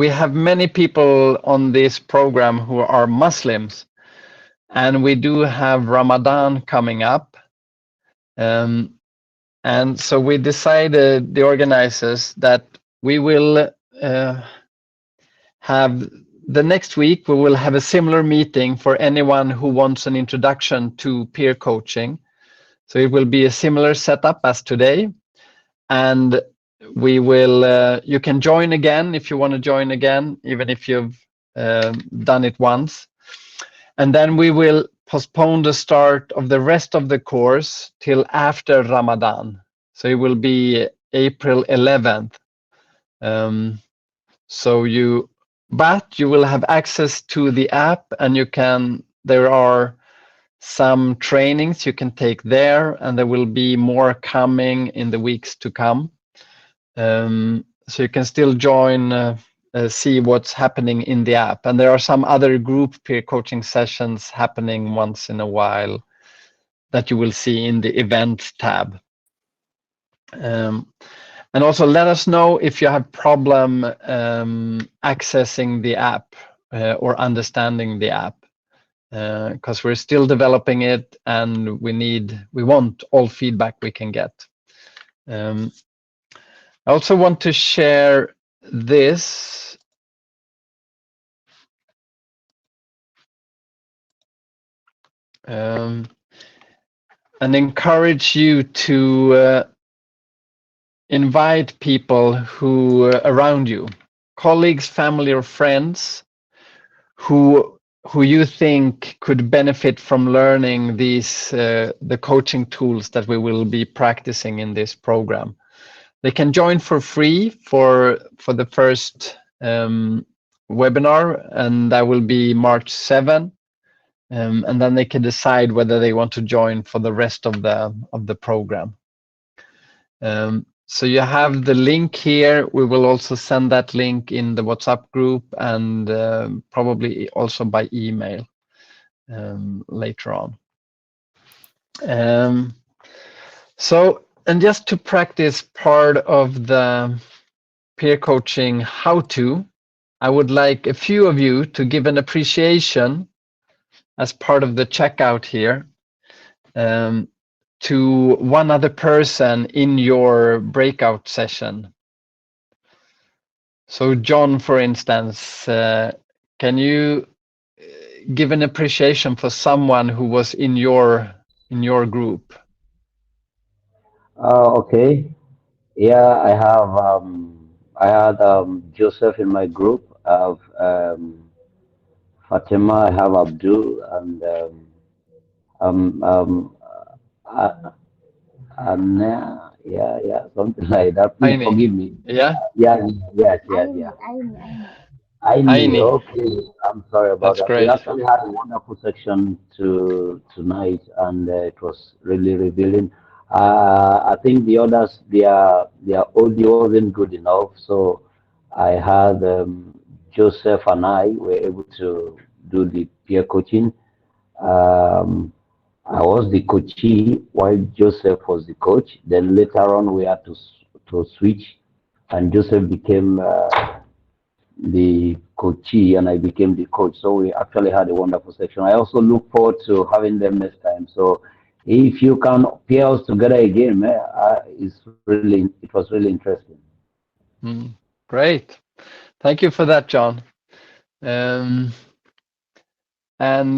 have many people on this program who are Muslims, and we do have Ramadan coming up. And so we decided, the organizers, that we will have the next week we will have a similar meeting for anyone who wants an introduction to peer coaching. So it will be a similar setup as today, and we will. You can join again if you want to join again, even if you've done it once. And then we will postpone the start of the rest of the course till after Ramadan. So it will be April 11th. But you will have access to the app, and there are some trainings you can take there, and there will be more coming in the weeks to come. So you can still join, see what's happening in the app. And there are some other group peer coaching sessions happening once in a while that you will see in the events tab. And also let us know if you have problem accessing the app or understanding the app, because we're still developing it, and we want all feedback we can get. I also want to share this. And encourage you to invite people who around you, colleagues, family, or friends who you think could benefit from learning these the coaching tools that we will be practicing in this program. They can join for free for the first webinar, and that will be March 7. And then they can decide whether they want to join for the rest of the program. So you have the link here. We will also send that link in the WhatsApp group, and probably also by email later on. And just to practice part of the peer coaching how-to, I would like a few of you to give an appreciation as part of the checkout here to one other person in your breakout session. So John, for instance, can you give an appreciation for someone who was in your group? Okay. Yeah, I had Joseph in my group. I have Fatima, I have Abdul, and uh, yeah, something like that. Please Aini. forgive me. Yeah? Yeah, yes. Aini. Okay. I'm sorry about That's that. We great. actually had a wonderful section tonight, and it was really revealing. I think the others, their audio wasn't good enough, so I had Joseph and I were able to do the peer coaching. Um, I was the coachee while Joseph was the coach. Then later on, we had to switch, and Joseph became the coachee, and I became the coach. So we actually had a wonderful section. I also look forward to having them next time. So if you can pair us together again, it was really interesting. Great. Thank you for that, John. And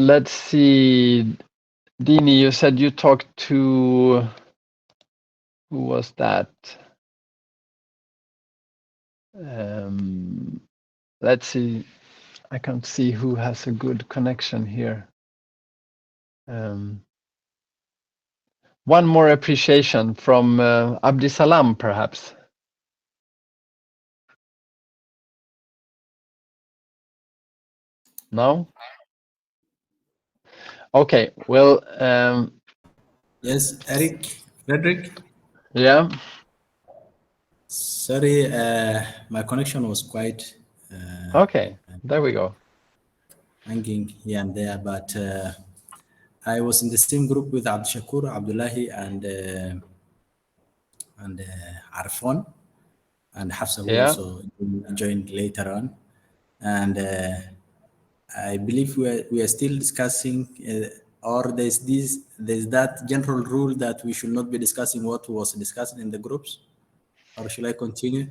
let's see, Dini, you said you talked to, who was that? Let's see, I can't see who has a good connection here. One more appreciation from Abdisalam, perhaps. No? Okay, well. Yes, Eric, Frederick. Yeah. Sorry, my connection was quite. Okay, there we go. Hanging here and there, but I was in the same group with Abdushakur, Abdullahi, and Arfon, and Hafsa, who also joined later on, and I believe we are still discussing, or there's that general rule that we should not be discussing what was discussed in the groups, or should I continue?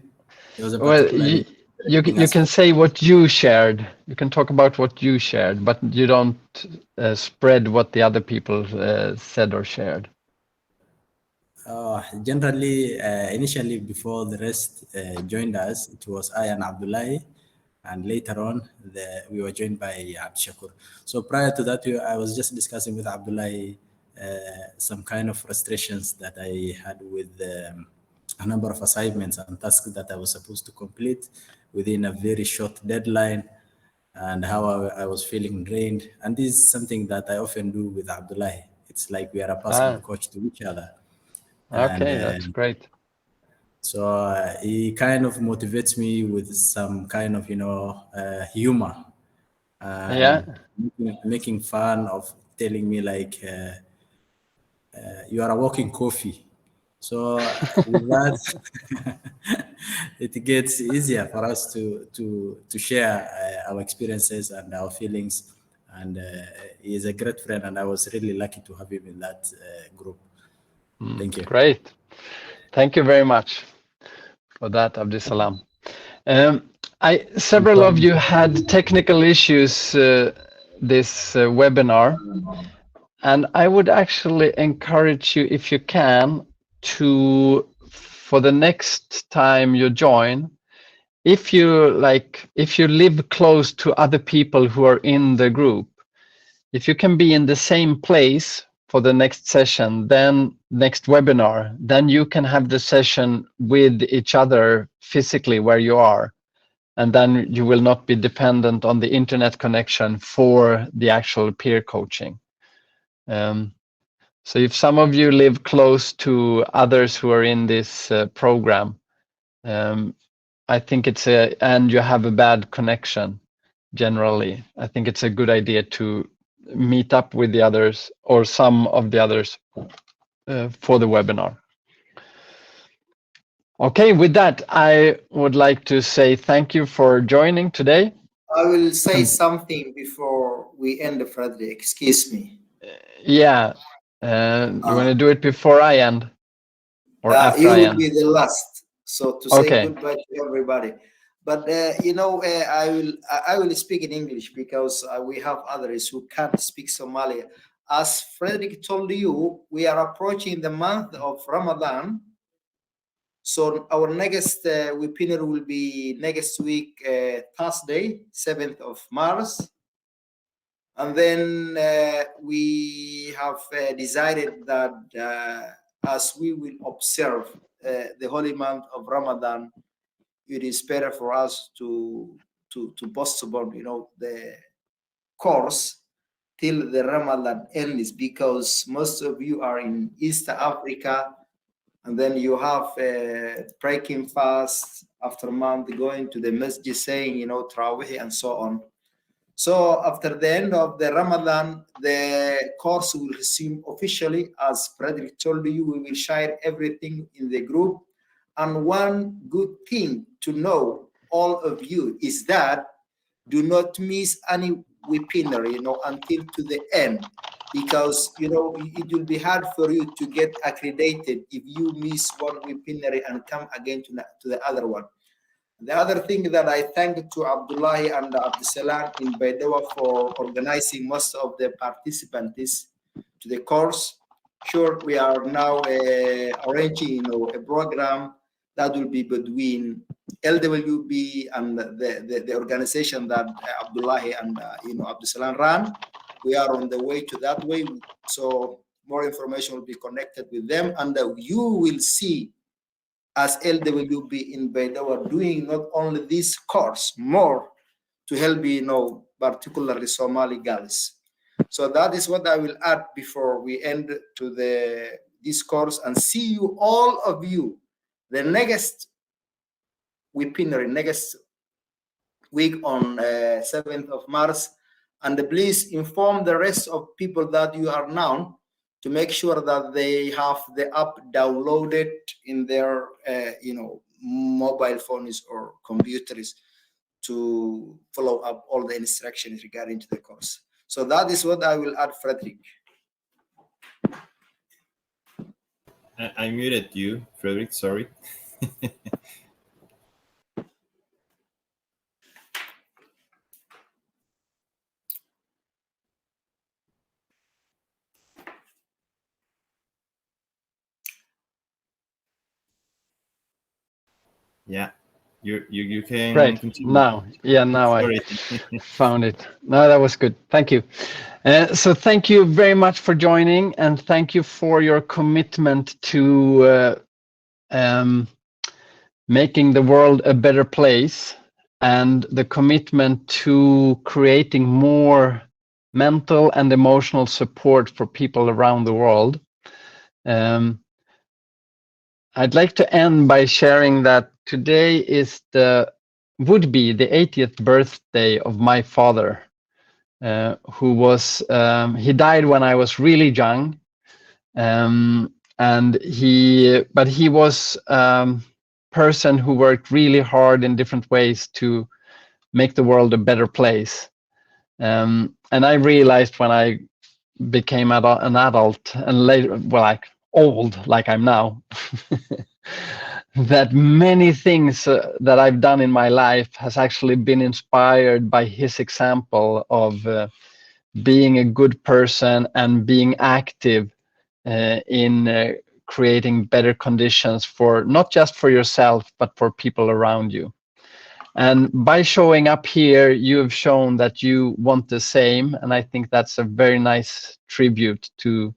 There was a particular you can say what you shared. You can talk about what you shared, but you don't spread what the other people said or shared. Generally, initially before the rest joined us, it was I and Abdullahi, and later on we were joined by Abdushakur. So prior to that, I was just discussing with Abdullahi some kind of frustrations that I had with a number of assignments and tasks that I was supposed to complete within a very short deadline, and how I was feeling drained. And this is something that I often do with Abdullahi. It's like we are a personal coach to each other. Okay, that's great. So he kind of motivates me with some kind of, humor. Making fun of telling me like, you are a walking coffee. So with that, it gets easier for us to share our experiences and our feelings. And he is a great friend, and I was really lucky to have him in that group. Thank you. Great. Thank you very much for that, Abdisalam. Several of you had technical issues this webinar, and I would actually encourage you, if you can, to, for the next time you join, if you live close to other people who are in the group, if you can be in the same place for the next session, then next webinar, then you can have the session with each other physically where you are. And then you will not be dependent on the internet connection for the actual peer coaching. So if some of you live close to others who are in this program, I think and you have a bad connection generally, I think it's a good idea to meet up with the others or some of the others for the webinar. Okay, with that, I would like to say thank you for joining today. I will say something before we end, Frederick. Excuse me. Yeah. You want to do it before I end? Or after you I will end? be the last. So to say goodbye to everybody. But I will speak in English because we have others who can't speak Somali. As Frederick told you, we are approaching the month of Ramadan. So our next webinar will be next week, Thursday, 7th of March. And then we have decided that as we will observe the holy month of Ramadan, it is better for us to postpone, the course till the Ramadan ends, because most of you are in East Africa, and then you have breaking fast after a month, going to the masjid, saying, Tarawih and so on. So after the end of the Ramadan, the course will resume officially. As Frederick told you, we will share everything in the group. And one good thing to know, all of you, is that do not miss any webinar, until to the end, because, it will be hard for you to get accredited if you miss one webinar and come again to the other one. The other thing that I thank to Abdullahi and Abdisalam in Baidoa for organizing most of the participants to the course. Sure, we are now arranging, a program that will be between LwB and the organization that Abdullahi and Abdisalam ran. We are on the way to that way, so more information will be connected with them, and you will see as LwB in Baidoa doing not only this course, more to help, particularly Somali girls. So that is what I will add before we end to this course, and see you, all of you, the next webinar, next week on 7th of March. And please inform the rest of people that you are now, to make sure that they have the app downloaded in their mobile phones or computers, to follow up all the instructions regarding to the course. So that is what I will add, Frederick. I muted you, Frederick, sorry. Yeah, you can Great. continue. Now I Sorry. found it. No, that was good. Thank you. So thank you very much for joining, and thank you for your commitment to making the world a better place, and the commitment to creating more mental and emotional support for people around the world. I'd like to end by sharing that today would be the 80th birthday of my father, who was, he died when I was really young. But he was person who worked really hard in different ways to make the world a better place. And I realized when I became an adult and later, well, like old, like I'm now, that many things that I've done in my life has actually been inspired by his example of being a good person and being active in creating better conditions for not just for yourself, but for people around you. And by showing up here, you have shown that you want the same. And I think that's a very nice tribute to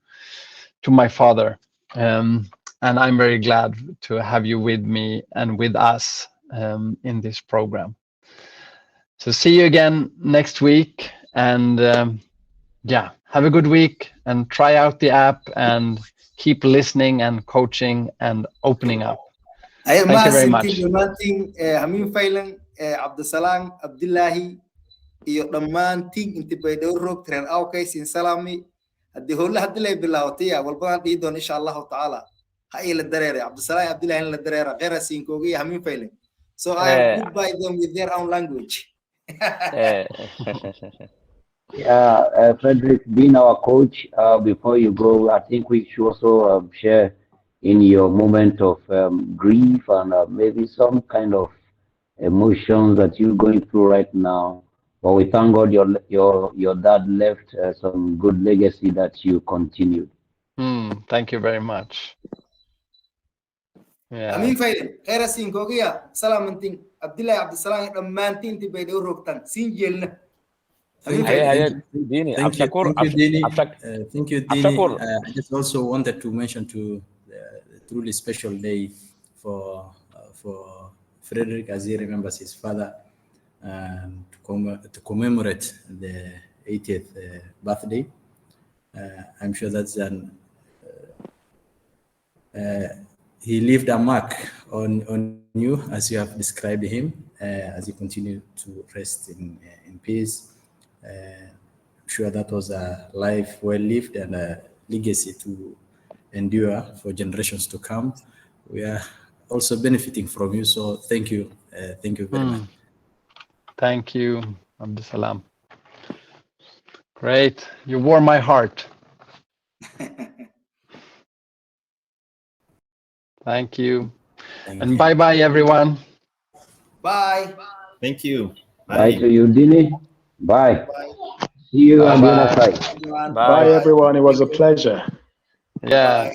my father. And I'm very glad to have you with me and with us in this program. So see you again next week. And yeah, have a good week and try out the app and keep listening and coaching and opening up. Thank you very much. Hamin Failan, Abdusalam, Abdullahi, iyo dhammaantiin inta bay dhowr roog tireen awkay sin salaami haddii howla hadii lay bilaawtay walba dhii doon insha Allah taala ha ila dareere Abdusalam Abdullahi la dareere qeera sin koogi Hamin Failan. So I have goodbye them with their own language. Yeah, Frederick, being our coach, before you go, I think we should also share in your moment of grief and maybe some kind of emotions that you're going through right now. But we thank God your dad left some good legacy that you continued. Thank you very much. Yeah. Hamin Failan, qeera sin koogi salaamantin Abdullahi Abdusalam dhammaantiin inta bay dhowr roogtan sin jeelna. Thank you, Dini. Thank you, Dini. I just also wanted to mention a truly special day for Frederick as he remembers his father, to commemorate the 80th birthday. I'm sure that's he left a mark on you as you have described him, as he continued to rest in peace. I'm sure that was a life well lived and a legacy to endure for generations to come. We are also benefiting from you, so thank you very much. Thank you, Abdusalam. Great, you warm my heart. Thank you. And bye-bye, everyone. Bye. Thank you. Bye to you, Dini. Bye. See you on the other side. Bye, everyone. It was a pleasure. Yeah.